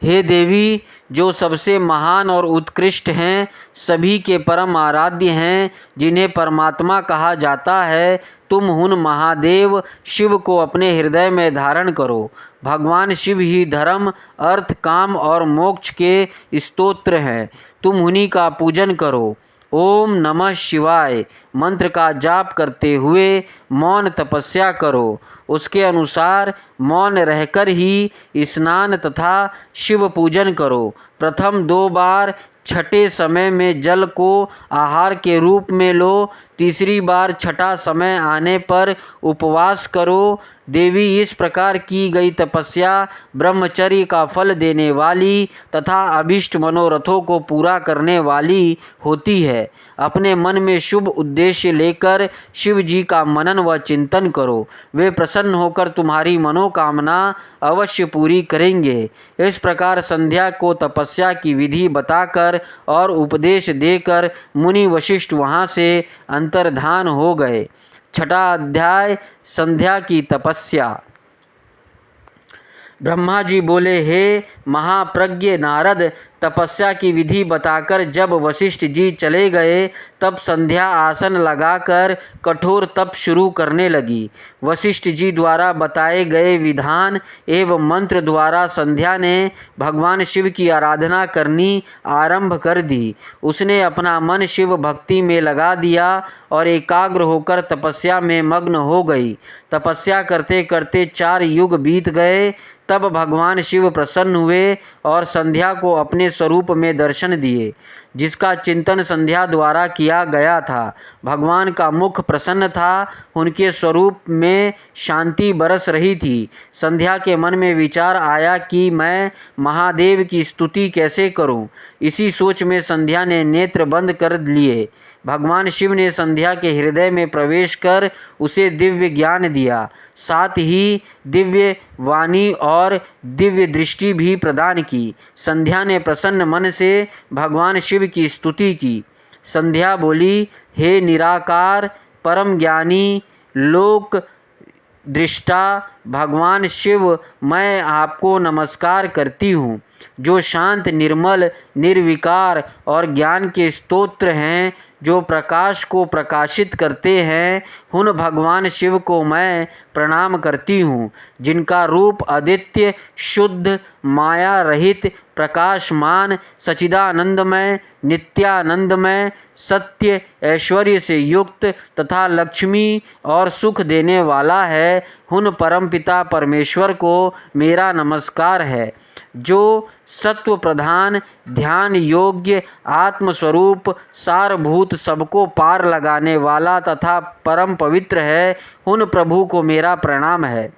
A: हे देवी, जो सबसे महान और उत्कृष्ट हैं, सभी के परम आराध्य हैं, जिन्हें परमात्मा कहा जाता है, तुम उन महादेव शिव को अपने हृदय में धारण करो। भगवान शिव ही धर्म, अर्थ, काम और मोक्ष के स्तोत्र हैं। तुम उन्हीं का पूजन करो। ओम नमः शिवाय मंत्र का जाप करते हुए मौन तपस्या करो। उसके अनुसार मौन रहकर ही स्नान तथा शिव पूजन करो। प्रथम 2 बार छठे समय में जल को आहार के रूप में लो। तीसरी बार छठा समय आने पर उपवास करो। देवी, इस प्रकार की गई तपस्या ब्रह्मचर्य का फल देने वाली तथा अभिष्ट मनोरथों को पूरा करने वाली होती है। अपने मन में शुभ उद्देश्य लेकर शिव जी का मनन व चिंतन करो। वे प्रसन्न होकर तुम्हारी मनोकामना अवश्य पूरी करेंगे। इस प्रकार संध्या को तपस्या की विधि बताकर और उपदेश देकर मुनि वशिष्ठ वहाँ से अंतर्धान हो गए। छठा अध्याय, संध्या की तपस्या। ब्रह्मा जी बोले, हे महाप्रज्ञ नारद, तपस्या की विधि बताकर जब वशिष्ठ जी चले गए, तब संध्या आसन लगाकर कठोर तप शुरू करने लगी। वशिष्ठ जी द्वारा बताए गए विधान एवं मंत्र द्वारा संध्या ने भगवान शिव की आराधना करनी आरंभ कर दी। उसने अपना मन शिव भक्ति में लगा दिया और एकाग्र होकर तपस्या में मग्न हो गई। तपस्या करते करते 4 युग बीत गए। तब भगवान शिव प्रसन्न हुए और संध्या को अपने स्वरूप में दर्शन दिए, जिसका चिंतन संध्या द्वारा किया गया था। भगवान का मुख प्रसन्न था। उनके स्वरूप में शांति बरस रही थी। संध्या के मन में विचार आया कि मैं महादेव की स्तुति कैसे करूं। इसी सोच में संध्या ने नेत्र बंद कर लिए। भगवान शिव ने संध्या के हृदय में प्रवेश कर उसे दिव्य ज्ञान दिया, साथ ही दिव्य वाणी और दिव्य दृष्टि भी प्रदान की। संध्या ने प्रसन्न मन से भगवान शिव की स्तुति की। संध्या बोली, हे निराकार परम ज्ञानी लोक दृष्टा भगवान शिव, मैं आपको नमस्कार करती हूँ। जो शांत, निर्मल, निर्विकार और ज्ञान के स्तोत्र हैं, जो प्रकाश को प्रकाशित करते हैं, उन भगवान शिव को मैं प्रणाम करती हूँ। जिनका रूप आदित्य, शुद्ध, माया रहित, प्रकाशमान, सच्चिदानंदमय, नित्यानंदमय, सत्य, ऐश्वर्य से युक्त तथा लक्ष्मी और सुख देने वाला है, उन परमपिता परमेश्वर को मेरा नमस्कार है। जो सत्व प्रधान, ध्यान योग्य, आत्मस्वरूप, सारभूत, सबको पार लगाने वाला तथा परम पवित्र है, उन प्रभु को मेरा प्रणाम है।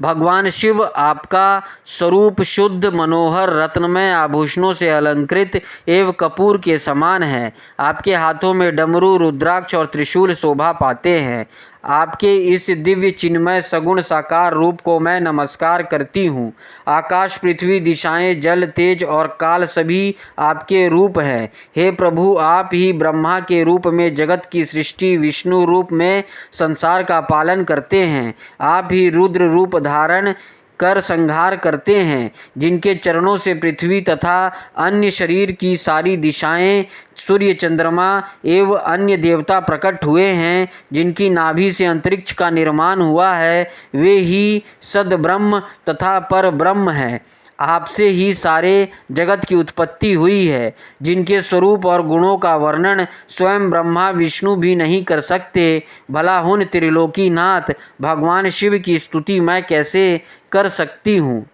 A: भगवान शिव आपका स्वरूप शुद्ध, मनोहर, रत्नमय आभूषणों से अलंकृत एवं कपूर के समान है। आपके हाथों में डमरू, रुद्राक्ष और त्रिशूल शोभा पाते हैं। आपके इस दिव्य चिन्मय सगुण साकार रूप को मैं नमस्कार करती हूँ। आकाश, पृथ्वी, दिशाएं, जल, तेज और काल सभी आपके रूप हैं। हे प्रभु, आप ही ब्रह्मा के रूप में जगत की सृष्टि, विष्णु रूप में संसार का पालन करते हैं। आप ही रुद्र रूप धारण कर संहार करते हैं। जिनके चरणों से पृथ्वी तथा अन्य शरीर की सारी दिशाएं, सूर्य, चंद्रमा एवं अन्य देवता प्रकट हुए हैं, जिनकी नाभि से अंतरिक्ष का निर्माण हुआ है, वे ही सद ब्रह्म तथा पर ब्रह्म हैं। आपसे ही सारे जगत की उत्पत्ति हुई है, जिनके स्वरूप और गुणों का वर्णन स्वयं ब्रह्मा विष्णु भी नहीं कर सकते। भला उन त्रिलोकीनाथ भगवान शिव की स्तुति मैं कैसे कर सकती हूँ।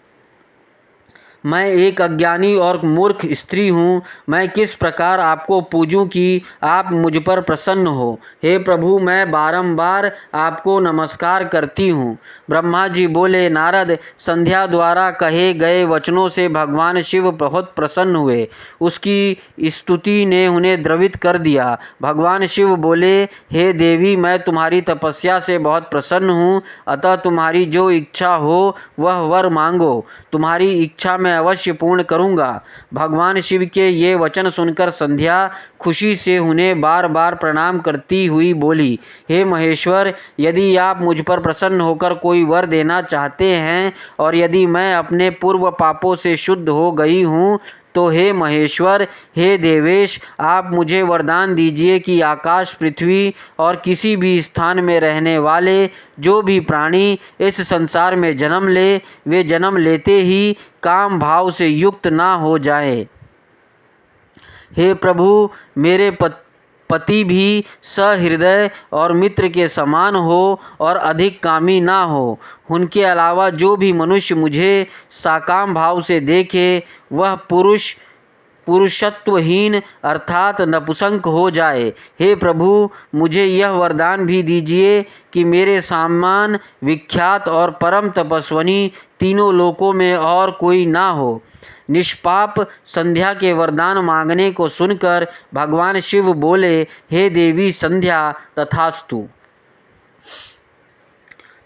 A: मैं एक अज्ञानी और मूर्ख स्त्री हूँ। मैं किस प्रकार आपको पूजूं कि आप मुझ पर प्रसन्न हो। हे प्रभु, मैं बारंबार आपको नमस्कार करती हूँ। ब्रह्मा जी बोले, नारद, संध्या द्वारा कहे गए वचनों से भगवान शिव बहुत प्रसन्न हुए। उसकी स्तुति ने उन्हें द्रवित कर दिया। भगवान शिव बोले, हे देवी, मैं तुम्हारी तपस्या से बहुत प्रसन्न हूँ, अतः तुम्हारी जो इच्छा हो वह वर मांगो। तुम्हारी इच्छा मैं अवश्य पूर्ण करूँगा। भगवान शिव के ये वचन सुनकर संध्या खुशी से उन्हें बार बार प्रणाम करती हुई बोली, हे महेश्वर, यदि आप मुझ पर प्रसन्न होकर कोई वर देना चाहते हैं और यदि मैं अपने पूर्व पापों से शुद्ध हो गई हूँ, तो हे महेश्वर, हे देवेश, आप मुझे वरदान दीजिए कि आकाश, पृथ्वी और किसी भी स्थान में रहने वाले जो भी प्राणी इस संसार में जन्म ले, वे जन्म लेते ही काम भाव से युक्त ना हो जाएं। हे प्रभु, मेरे पति भी सहृदय और मित्र के समान हो और अधिक कामी ना हो। उनके अलावा जो भी मनुष्य मुझे साकाम भाव से देखे वह पुरुषत्वहीन अर्थात नपुंसक हो जाए। हे प्रभु, मुझे यह वरदान भी दीजिए कि मेरे समान विख्यात और परम तपस्विनी तीनों लोकों में और कोई ना हो। निष्पाप संध्या के वरदान मांगने को सुनकर भगवान शिव बोले, हे देवी संध्या, तथास्तु।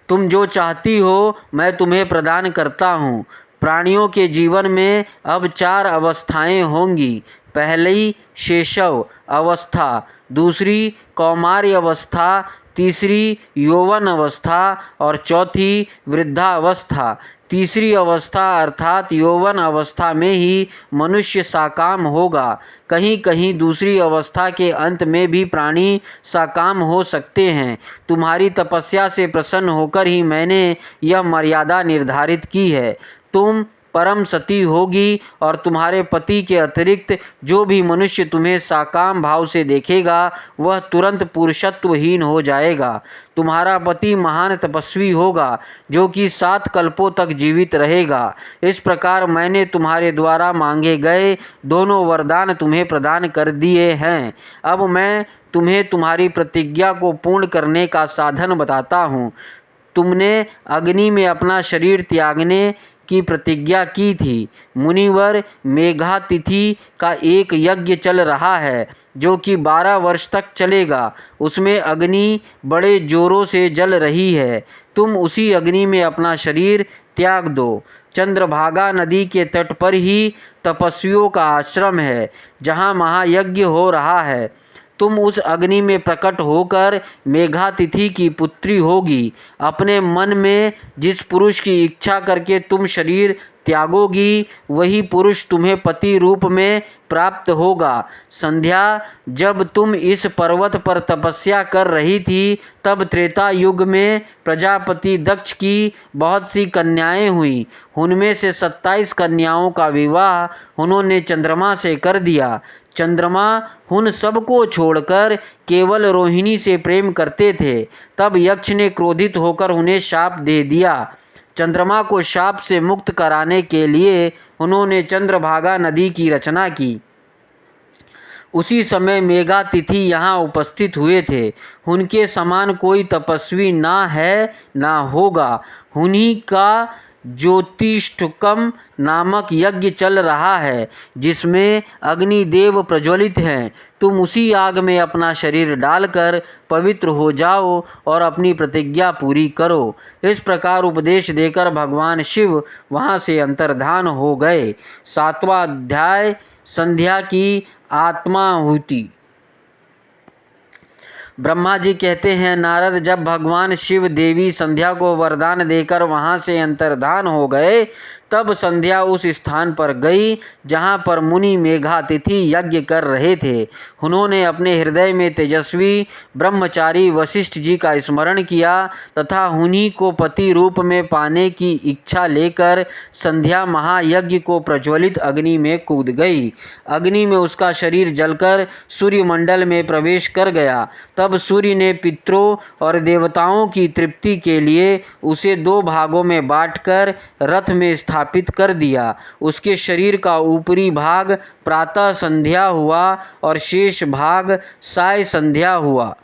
A: तुम जो चाहती हो मैं तुम्हें प्रदान करता हूँ। प्राणियों के जीवन में अब 4 अवस्थाएं होंगी। पहली शैशव अवस्था, दूसरी कौमार्य अवस्था, तीसरी यौवन अवस्था और चौथी वृद्धावस्था। तीसरी अवस्था अर्थात यौवन अवस्था में ही मनुष्य साकाम होगा। कहीं कहीं दूसरी अवस्था के अंत में भी प्राणी साकाम हो सकते हैं। तुम्हारी तपस्या से प्रसन्न होकर ही मैंने यह मर्यादा निर्धारित की है। तुम परम सती होगी और तुम्हारे पति के अतिरिक्त जो भी मनुष्य तुम्हें साकाम भाव से देखेगा वह तुरंत पुरुषत्वहीन हो जाएगा। तुम्हारा पति महान तपस्वी होगा जो कि 7 कल्पों तक जीवित रहेगा। इस प्रकार मैंने तुम्हारे द्वारा मांगे गए दोनों वरदान तुम्हें प्रदान कर दिए हैं। अब मैं तुम्हें तुम्हारी प्रतिज्ञा को पूर्ण करने का साधन बताता हूँ। तुमने अग्नि में अपना शरीर त्यागने की प्रतिज्ञा की थी। मुनिवर, मेघातिथि का एक यज्ञ चल रहा है जो कि 12 वर्ष तक चलेगा। उसमें अग्नि बड़े जोरों से जल रही है। तुम उसी अग्नि में अपना शरीर त्याग दो। चंद्रभागा नदी के तट पर ही तपस्वियों का आश्रम है जहाँ महायज्ञ हो रहा है। तुम उस अग्नि में प्रकट होकर मेघातिथि की पुत्री होगी। अपने मन में जिस पुरुष की इच्छा करके तुम शरीर त्यागोगी वही पुरुष तुम्हें पति रूप में प्राप्त होगा। संध्या, जब तुम इस पर्वत पर तपस्या कर रही थी तब त्रेता युग में प्रजापति दक्ष की बहुत सी कन्याएं हुई। उनमें से 27 कन्याओं का विवाह उन्होंने चंद्रमा से कर दिया। चंद्रमा उन सबको छोड़कर केवल रोहिणी से प्रेम करते थे। तब यक्ष ने क्रोधित होकर उन्हें शाप दे दिया। चंद्रमा को शाप से मुक्त कराने के लिए उन्होंने चंद्रभागा नदी की रचना की। उसी समय मेघातिथि यहाँ उपस्थित हुए थे। उनके समान कोई तपस्वी ना है ना होगा। उन्हीं का ज्योतिष्ठकम नामक यज्ञ चल रहा है जिसमें अग्निदेव प्रज्वलित हैं। तुम उसी आग में अपना शरीर डालकर पवित्र हो जाओ और अपनी प्रतिज्ञा पूरी करो। इस प्रकार उपदेश देकर भगवान शिव वहाँ से अंतर्धान हो गए। 7वां अध्याय, संध्या की आत्माहुति। ब्रह्मा जी कहते हैं, नारद, जब भगवान शिव देवी संध्या को वरदान देकर वहाँ से अंतर्धान हो गए तब संध्या उस स्थान पर गई जहाँ पर मुनि मेघातिथि यज्ञ कर रहे थे। उन्होंने अपने हृदय में तेजस्वी ब्रह्मचारी वशिष्ठ जी का स्मरण किया तथा उन्हीं को पति रूप में पाने की इच्छा लेकर संध्या महायज्ञ को प्रज्वलित अग्नि में कूद गई। अग्नि में उसका शरीर जलकर सूर्यमंडल में प्रवेश कर गया। तब सूर्य ने पितरों और देवताओं की तृप्ति के लिए उसे 2 भागों में बांटकर रथ में स्थापित कर दिया। उसके शरीर का ऊपरी भाग प्रातः संध्या हुआ और शेष भाग साय संध्या हुआ।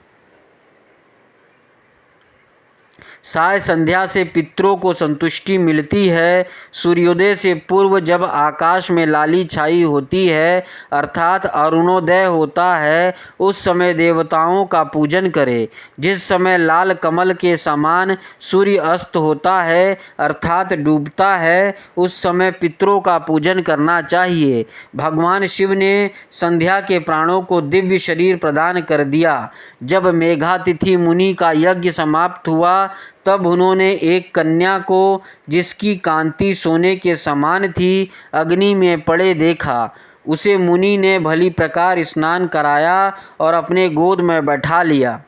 A: साय संध्या से पितरों को संतुष्टि मिलती है। सूर्योदय से पूर्व जब आकाश में लाली छाई होती है अर्थात अरुणोदय होता है, उस समय देवताओं का पूजन करें। जिस समय लाल कमल के समान सूर्य अस्त होता है अर्थात डूबता है, उस समय पितरों का पूजन करना चाहिए। भगवान शिव ने संध्या के प्राणों को दिव्य शरीर प्रदान कर दिया। जब मेघातिथि मुनि का यज्ञ समाप्त हुआ तब उन्होंने एक कन्या को, जिसकी कांति सोने के समान थी, अग्नि में पड़े देखा। उसे मुनि ने भली प्रकार स्नान कराया और अपने गोद में बैठा लिया।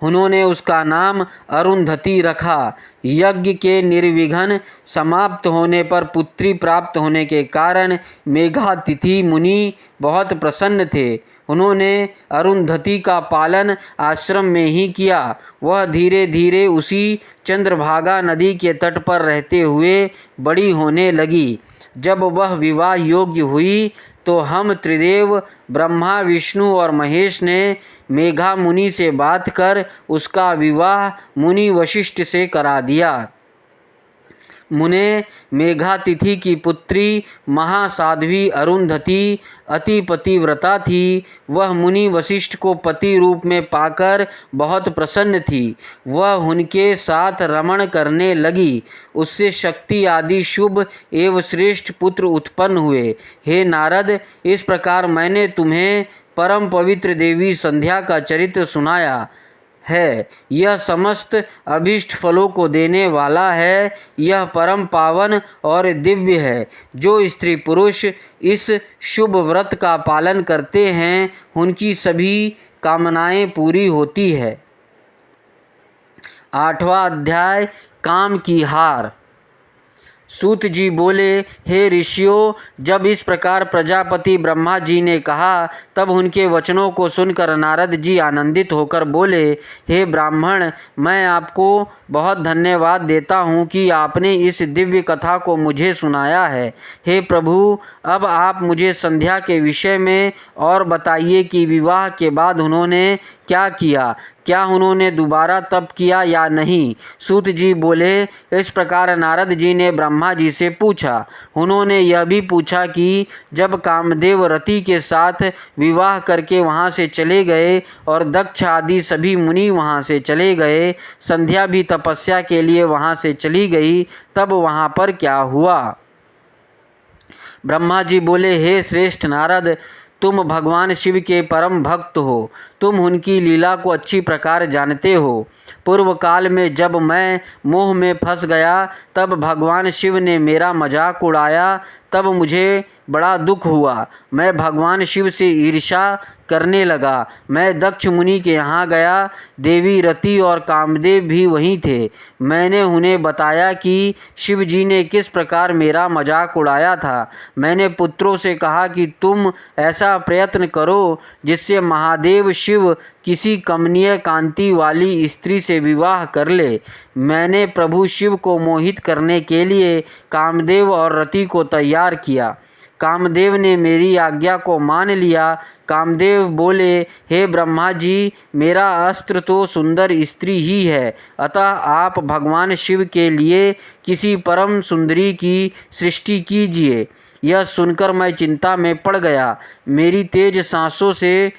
A: उन्होंने उसका नाम अरुंधति रखा। यज्ञ के निर्विघ्न समाप्त होने पर पुत्री प्राप्त होने के कारण मेघातिथि मुनि बहुत प्रसन्न थे। उन्होंने अरुंधति का पालन आश्रम में ही किया। वह धीरे धीरे उसी चंद्रभागा नदी के तट पर रहते हुए बड़ी होने लगी। जब वह विवाह योग्य हुई तो हम त्रिदेव ब्रह्मा, विष्णु और महेश ने मेघा मुनि से बात कर उसका विवाह मुनि वशिष्ठ से करा दिया। मुने मेघातिथि की पुत्री महासाध्वी अरुंधति अति पतिव्रता थी। वह मुनि वशिष्ठ को पति रूप में पाकर बहुत प्रसन्न थी। वह उनके साथ रमण करने लगी। उससे शक्ति आदि शुभ एवं श्रेष्ठ पुत्र उत्पन्न हुए। हे नारद, इस प्रकार मैंने तुम्हें परम पवित्र देवी संध्या का चरित्र सुनाया है। यह समस्त अभीष्ट फलों को देने वाला है। यह परम पावन और दिव्य है। जो स्त्री पुरुष इस शुभ व्रत का पालन करते हैं उनकी सभी कामनाएं पूरी होती है। 8वां अध्याय काम की हार। सूत जी बोले, हे ऋषियों, जब इस प्रकार प्रजापति ब्रह्मा जी ने कहा तब उनके वचनों को सुनकर नारद जी आनंदित होकर बोले, हे ब्राह्मण, मैं आपको बहुत धन्यवाद देता हूँ कि आपने इस दिव्य कथा को मुझे सुनाया है। हे प्रभु, अब आप मुझे संध्या के विषय में और बताइए कि विवाह के बाद उन्होंने क्या किया। क्या उन्होंने दोबारा तप किया या नहीं। सूत जी बोले, इस प्रकार नारद जी ने ब्रह्मा जी से पूछा। उन्होंने यह भी पूछा कि जब कामदेव रति के साथ विवाह करके वहाँ से चले गए और दक्ष आदि सभी मुनि वहाँ से चले गए, संध्या भी तपस्या के लिए वहाँ से चली गई, तब वहाँ पर क्या हुआ। ब्रह्मा जी बोले, हे श्रेष्ठ नारद, तुम भगवान शिव के परम भक्त हो। तुम उनकी लीला को अच्छी प्रकार जानते हो। पूर्व काल में जब मैं मोह में फंस गया तब भगवान शिव ने मेरा मजाक उड़ाया। तब मुझे बड़ा दुख हुआ। मैं भगवान शिव से ईर्ष्या करने लगा। मैं दक्ष मुनि के यहाँ गया। देवी रति और कामदेव भी वहीं थे। मैंने उन्हें बताया कि शिव जी ने किस प्रकार मेरा मजाक उड़ाया था। मैंने पुत्रों से कहा कि तुम ऐसा प्रयत्न करो जिससे महादेव शिव किसी कमनीय कांति वाली स्त्री से विवाह कर ले। मैंने प्रभु शिव को मोहित करने के लिए कामदेव और रति को तैयार किया। कामदेव ने मेरी आज्ञा को मान लिया। कामदेव बोले, हे ब्रह्मा जी, मेरा अस्त्र तो सुंदर स्त्री ही है, अतः आप भगवान शिव के लिए किसी परम सुंदरी की सृष्टि कीजिए। यह सुनकर मैं चिंता में पड़ गया। मेरी तेज सांसों से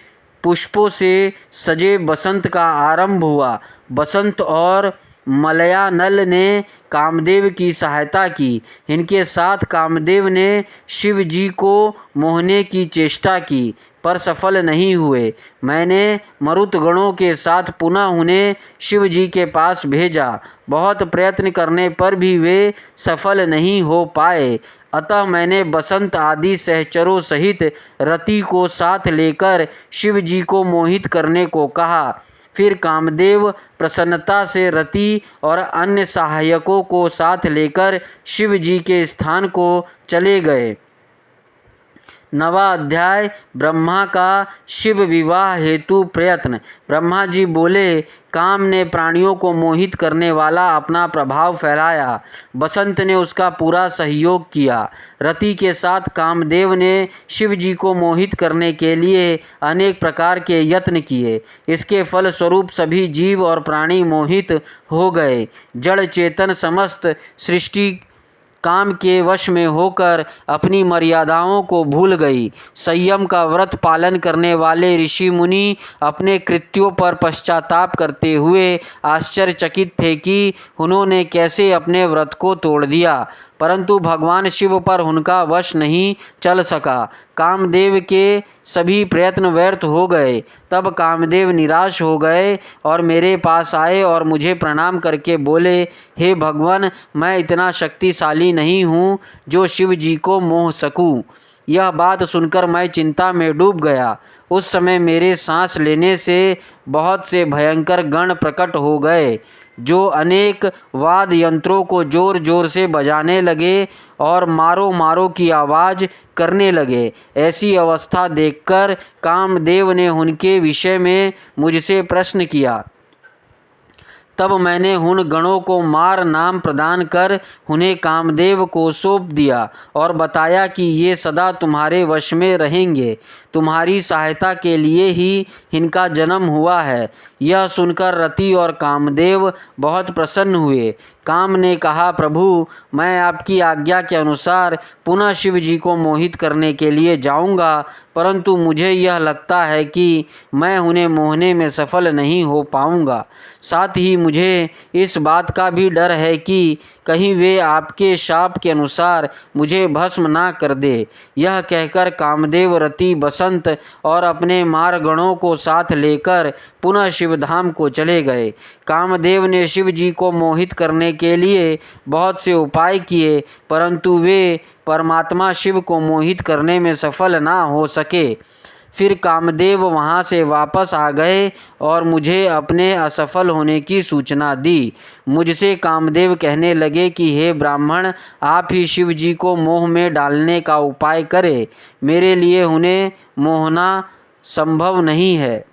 A: पुष्पों से सजे बसंत का आरंभ हुआ। बसंत और मलयानल ने कामदेव की सहायता की। इनके साथ कामदेव ने शिव जी को मोहने की चेष्टा की पर सफल नहीं हुए। मैंने मरुतगणों के साथ पुनः उन्हें शिव जी के पास भेजा। बहुत प्रयत्न करने पर भी वे सफल नहीं हो पाए। अतः मैंने बसंत आदि सहचरों सहित रति को साथ लेकर शिव जी को मोहित करने को कहा। फिर कामदेव प्रसन्नता से रति और अन्य सहायकों को साथ लेकर शिव जी के स्थान को चले गए। 9वां अध्याय ब्रह्मा का शिव विवाह हेतु प्रयत्न। ब्रह्मा जी बोले, काम ने प्राणियों को मोहित करने वाला अपना प्रभाव फैलाया। बसंत ने उसका पूरा सहयोग किया। रति के साथ कामदेव ने शिव जी को मोहित करने के लिए अनेक प्रकार के यत्न किए। इसके फल स्वरूप सभी जीव और प्राणी मोहित हो गए। जड़ चेतन समस्त सृष्टि काम के वश में होकर अपनी मर्यादाओं को भूल गई। संयम का व्रत पालन करने वाले ऋषि मुनि अपने कृत्यों पर पश्चाताप करते हुए आश्चर्यचकित थे कि उन्होंने कैसे अपने व्रत को तोड़ दिया, परंतु भगवान शिव पर उनका वश नहीं चल सका। कामदेव के सभी प्रयत्न व्यर्थ हो गए। तब कामदेव निराश हो गए और मेरे पास आए और मुझे प्रणाम करके बोले, हे भगवान, मैं इतना शक्तिशाली नहीं हूँ जो शिव जी को मोह सकूँ। यह बात सुनकर मैं चिंता में डूब गया। उस समय मेरे सांस लेने से बहुत से भयंकर गण प्रकट हो गए जो अनेक वाद्य यंत्रों को जोर जोर से बजाने लगे और मारो मारो की आवाज़ करने लगे। ऐसी अवस्था देखकर कामदेव ने उनके विषय में मुझसे प्रश्न किया। तब मैंने उन गणों को मार नाम प्रदान कर उन्हें कामदेव को सौंप दिया और बताया कि ये सदा तुम्हारे वश में रहेंगे। तुम्हारी सहायता के लिए ही इनका जन्म हुआ है। यह सुनकर रति और कामदेव बहुत प्रसन्न हुए। काम ने कहा, प्रभु, मैं आपकी आज्ञा के अनुसार पुनः शिव जी को मोहित करने के लिए जाऊंगा, परंतु मुझे यह लगता है कि मैं उन्हें मोहने में सफल नहीं हो पाऊंगा। साथ ही मुझे इस बात का भी डर है कि कहीं वे आपके शाप के अनुसार मुझे भस्म ना कर दे। यह कहकर कामदेव रति, बसंत और अपने मारगणों को साथ लेकर पुनः शिवधाम को चले गए। कामदेव ने शिव जी को मोहित करने के लिए बहुत से उपाय किए, परंतु वे परमात्मा शिव को मोहित करने में सफल ना हो सके। फिर कामदेव वहाँ से वापस आ गए और मुझे अपने असफल होने की सूचना दी। मुझसे कामदेव कहने लगे कि हे ब्राह्मण, आप ही शिव जी को मोह में डालने का उपाय करें। मेरे लिए उन्हें मोहना संभव नहीं है।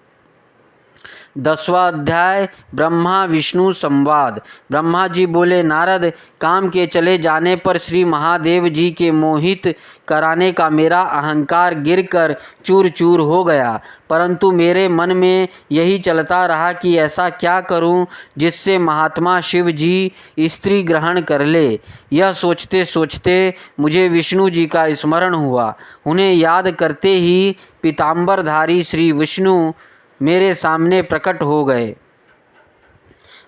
A: 10वां अध्याय ब्रह्मा विष्णु संवाद। ब्रह्मा जी बोले, नारद, काम के चले जाने पर श्री महादेव जी के मोहित कराने का मेरा अहंकार गिरकर चूर चूर हो गया, परंतु मेरे मन में यही चलता रहा कि ऐसा क्या करूं जिससे महात्मा शिव जी स्त्री ग्रहण कर ले। यह सोचते सोचते मुझे विष्णु जी का स्मरण हुआ। उन्हें याद करते ही पीताम्बरधारी श्री विष्णु मेरे सामने प्रकट हो गए।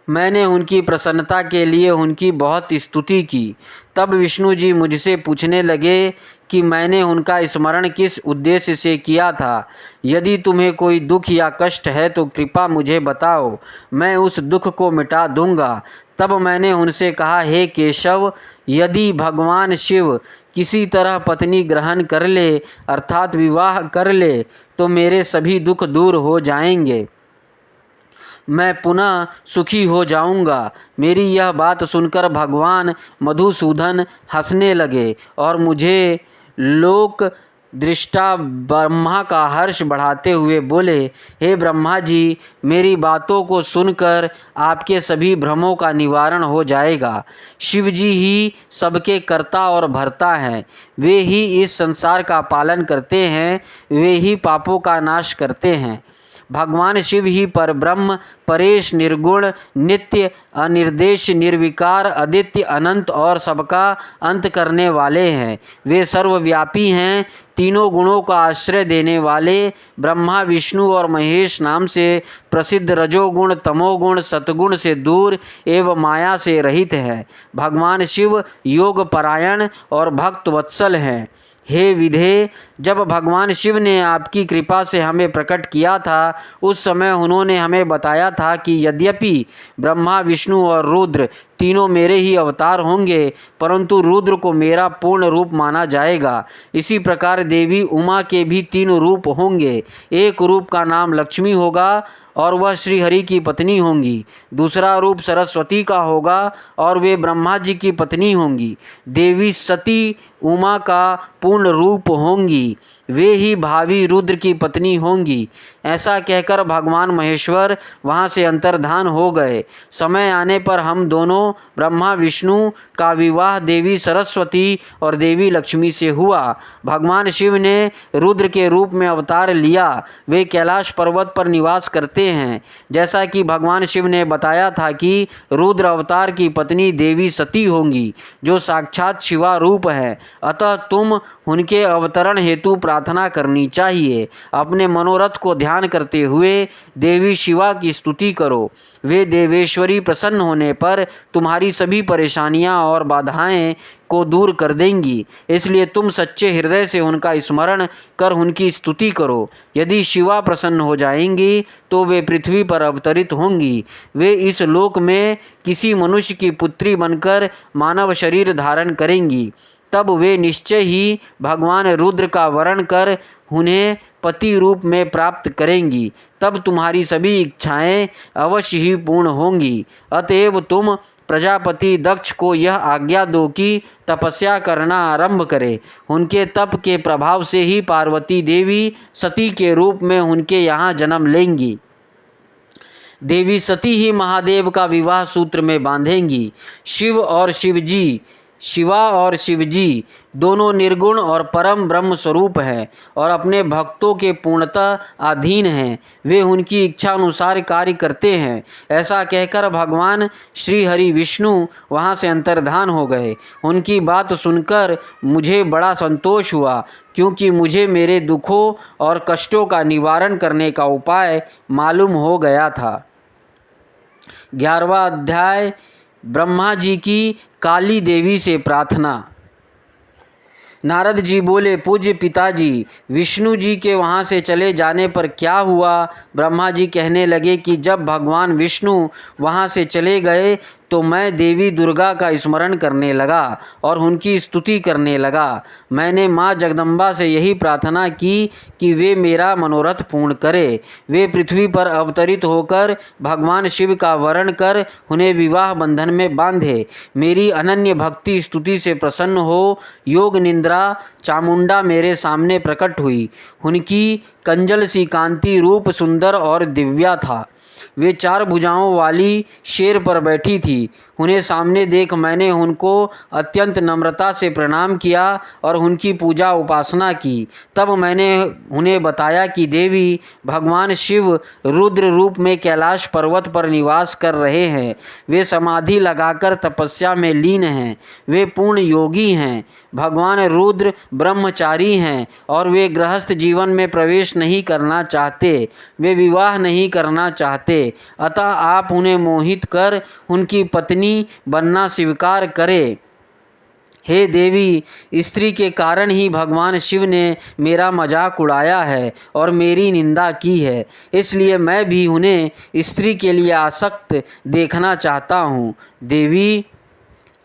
A: मैंने उनकी प्रसन्नता के लिए उनकी बहुत स्तुति की। तब विष्णु जी मुझसे पूछने लगे कि मैंने उनका स्मरण किस उद्देश्य से किया था। यदि तुम्हें कोई दुख या कष्ट है तो कृपा मुझे बताओ, मैं उस दुख को मिटा दूंगा। तब मैंने उनसे कहा, हे केशव, यदि भगवान शिव किसी तरह पत्नी ग्रहण कर ले अर्थात विवाह कर ले तो मेरे सभी दुख दूर हो जाएंगे, मैं पुनः सुखी हो जाऊंगा। मेरी यह बात सुनकर भगवान मधुसूदन हंसने लगे और मुझे लोक दृष्टा ब्रह्मा का हर्ष बढ़ाते हुए बोले, हे ब्रह्मा जी, मेरी बातों को सुनकर आपके सभी भ्रमों का निवारण हो जाएगा। शिव जी ही सबके कर्ता और भर्ता हैं। वे ही इस संसार का पालन करते हैं, वे ही पापों का नाश करते हैं। भगवान शिव ही परब्रह्म, परेश, निर्गुण, नित्य, अनिर्देश, निर्विकार, अद्वितीय, अनंत और सबका अंत करने वाले हैं। वे सर्वव्यापी हैं। तीनों गुणों का आश्रय देने वाले ब्रह्मा, विष्णु और महेश नाम से प्रसिद्ध रजोगुण, तमोगुण, सतगुण से दूर एवं माया से रहित है। भगवान शिव योग परायण और भक्त वत्सल हैं। हे विधे, जब भगवान शिव ने आपकी कृपा से हमें प्रकट किया था, उस समय उन्होंने हमें बताया था कि यद्यपि ब्रह्मा, विष्णु और रुद्र तीनों मेरे ही अवतार होंगे, परंतु रुद्र को मेरा पूर्ण रूप माना जाएगा। इसी प्रकार देवी उमा के भी 3 रूप होंगे। एक रूप का नाम लक्ष्मी होगा और वह श्री हरि की पत्नी होंगी। दूसरा रूप सरस्वती का होगा और वे ब्रह्मा जी की पत्नी होंगी। देवी सती उमा का पूर्ण रूप होंगी। वे ही भावी रुद्र की पत्नी होंगी। ऐसा कहकर भगवान महेश्वर वहाँ से अंतर्धान हो गए। समय आने पर हम दोनों ब्रह्मा विष्णु का विवाह देवी सरस्वती और देवी लक्ष्मी से हुआ। भगवान शिव ने रुद्र के रूप में अवतार लिया। वे कैलाश पर्वत पर निवास करते हैं। जैसा कि भगवान शिव ने बताया था कि रुद्र अवतार की पत्नी देवी सती होंगी, जो साक्षात शिवा रूप है। अतः तुम उनके अवतरण हेतु प्रार्थना करनी चाहिए। अपने मनोरथ को ध्यान करते हुए देवी शिवा की स्तुति करो। वे देवेश्वरी प्रसन्न होने पर तुम्हारी सभी परेशानियां और बाधाएं को दूर कर देंगी। इसलिए तुम सच्चे हृदय से उनका स्मरण कर उनकी स्तुति करो। यदि शिवा प्रसन्न हो जाएंगी तो वे पृथ्वी पर अवतरित होंगी। वे इस लोक में किसी मनुष्य की पुत्री बनकर मानव शरीर धारण करेंगी। तब वे निश्चय ही भगवान रुद्र का वरण कर उन्हें पति रूप में प्राप्त करेंगी। तब तुम्हारी सभी इच्छाएं अवश्य ही पूर्ण होंगी। अतएव तुम प्रजापति दक्ष को यह आज्ञा दो कि तपस्या करना आरंभ करे। उनके तप के प्रभाव से ही पार्वती देवी सती के रूप में उनके यहाँ जन्म लेंगी। देवी सती ही महादेव का विवाह सूत्र में बांधेंगी। शिवा और शिवजी दोनों निर्गुण और परम ब्रह्म स्वरूप हैं और अपने भक्तों के पूर्णतः अधीन हैं। वे उनकी इच्छा अनुसार कार्य करते हैं। ऐसा कहकर भगवान श्री हरि विष्णु वहाँ से अंतर्धान हो गए। उनकी बात सुनकर मुझे बड़ा संतोष हुआ, क्योंकि मुझे मेरे दुखों और कष्टों का निवारण करने का उपाय मालूम हो गया था। 11वां अध्याय। ब्रह्मा जी की काली देवी से प्रार्थना। नारद जी बोले, पूज्य पिताजी, विष्णु जी के वहाँ से चले जाने पर क्या हुआ? ब्रह्मा जी कहने लगे कि जब भगवान विष्णु वहाँ से चले गए तो मैं देवी दुर्गा का स्मरण करने लगा और उनकी स्तुति करने लगा। मैंने माँ जगदम्बा से यही प्रार्थना की कि वे मेरा मनोरथ पूर्ण करे। वे पृथ्वी पर अवतरित होकर भगवान शिव का वरण कर उन्हें विवाह बंधन में बांधे। मेरी अनन्य भक्ति स्तुति से प्रसन्न हो योग निंद्रा चामुंडा मेरे सामने प्रकट हुई। उनकी कंजल सी कांति रूप सुंदर और दिव्या था। वे 4 भुजाओं वाली शेर पर बैठी थी। उन्हें सामने देख मैंने उनको अत्यंत नम्रता से प्रणाम किया और उनकी पूजा उपासना की। तब मैंने उन्हें बताया कि देवी भगवान शिव रुद्र रूप में कैलाश पर्वत पर निवास कर रहे हैं। वे समाधि लगाकर तपस्या में लीन हैं। वे पूर्ण योगी हैं। भगवान रुद्र ब्रह्मचारी हैं और वे गृहस्थ जीवन में प्रवेश नहीं करना चाहते। वे विवाह नहीं करना चाहते। अतः आप उन्हें मोहित कर उनकी पत्नी बनना स्वीकार करें। हे देवी, स्त्री के कारण ही भगवान शिव ने मेरा मजाक उड़ाया है और मेरी निंदा की है। इसलिए मैं भी उन्हें स्त्री के लिए आसक्त देखना चाहता हूँ। देवी,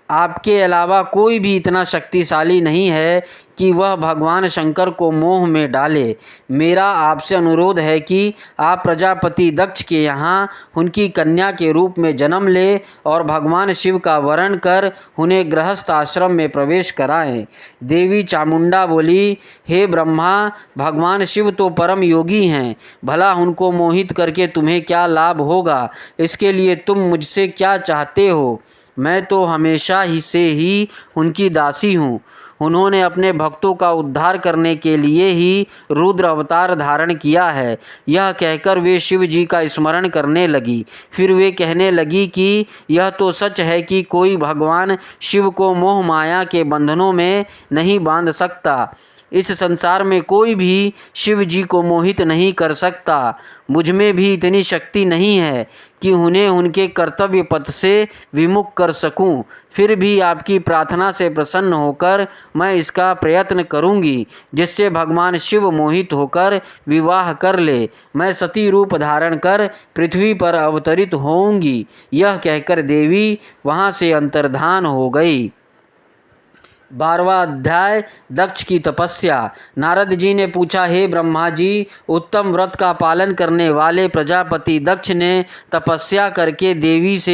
A: आपके अलावा कोई भी इतना शक्तिशाली नहीं है कि वह भगवान शंकर को मोह में डाले। मेरा आपसे अनुरोध है कि आप प्रजापति दक्ष के यहाँ उनकी कन्या के रूप में जन्म ले और भगवान शिव का वरण कर उन्हें गृहस्थ आश्रम में प्रवेश कराएं। देवी चामुंडा बोली, हे ब्रह्मा, भगवान शिव तो परम योगी हैं। भला उनको मोहित करके तुम्हें क्या लाभ होगा? इसके लिए तुम मुझसे क्या चाहते हो? मैं तो हमेशा ही से ही उनकी दासी हूँ। उन्होंने अपने भक्तों का उद्धार करने के लिए ही रुद्र अवतार धारण किया है। यह कहकर वे शिव जी का स्मरण करने लगी। फिर वे कहने लगी कि यह तो सच है कि कोई भगवान शिव को मोह माया के बंधनों में नहीं बांध सकता। इस संसार में कोई भी शिव जी को मोहित नहीं कर सकता। मुझ में भी इतनी शक्ति नहीं है कि उन्हें उनके कर्तव्य पथ से विमुख कर सकूं। फिर भी आपकी प्रार्थना से प्रसन्न होकर मैं इसका प्रयत्न करूंगी, जिससे भगवान शिव मोहित होकर विवाह कर ले। मैं सती रूप धारण कर पृथ्वी पर अवतरित होऊंगी। यह कहकर देवी वहाँ से अंतर्धान हो गई। 12वां अध्याय दक्ष की तपस्या। नारद जी ने पूछा, हे ब्रह्मा जी, उत्तम व्रत का पालन करने वाले प्रजापति दक्ष ने तपस्या करके देवी से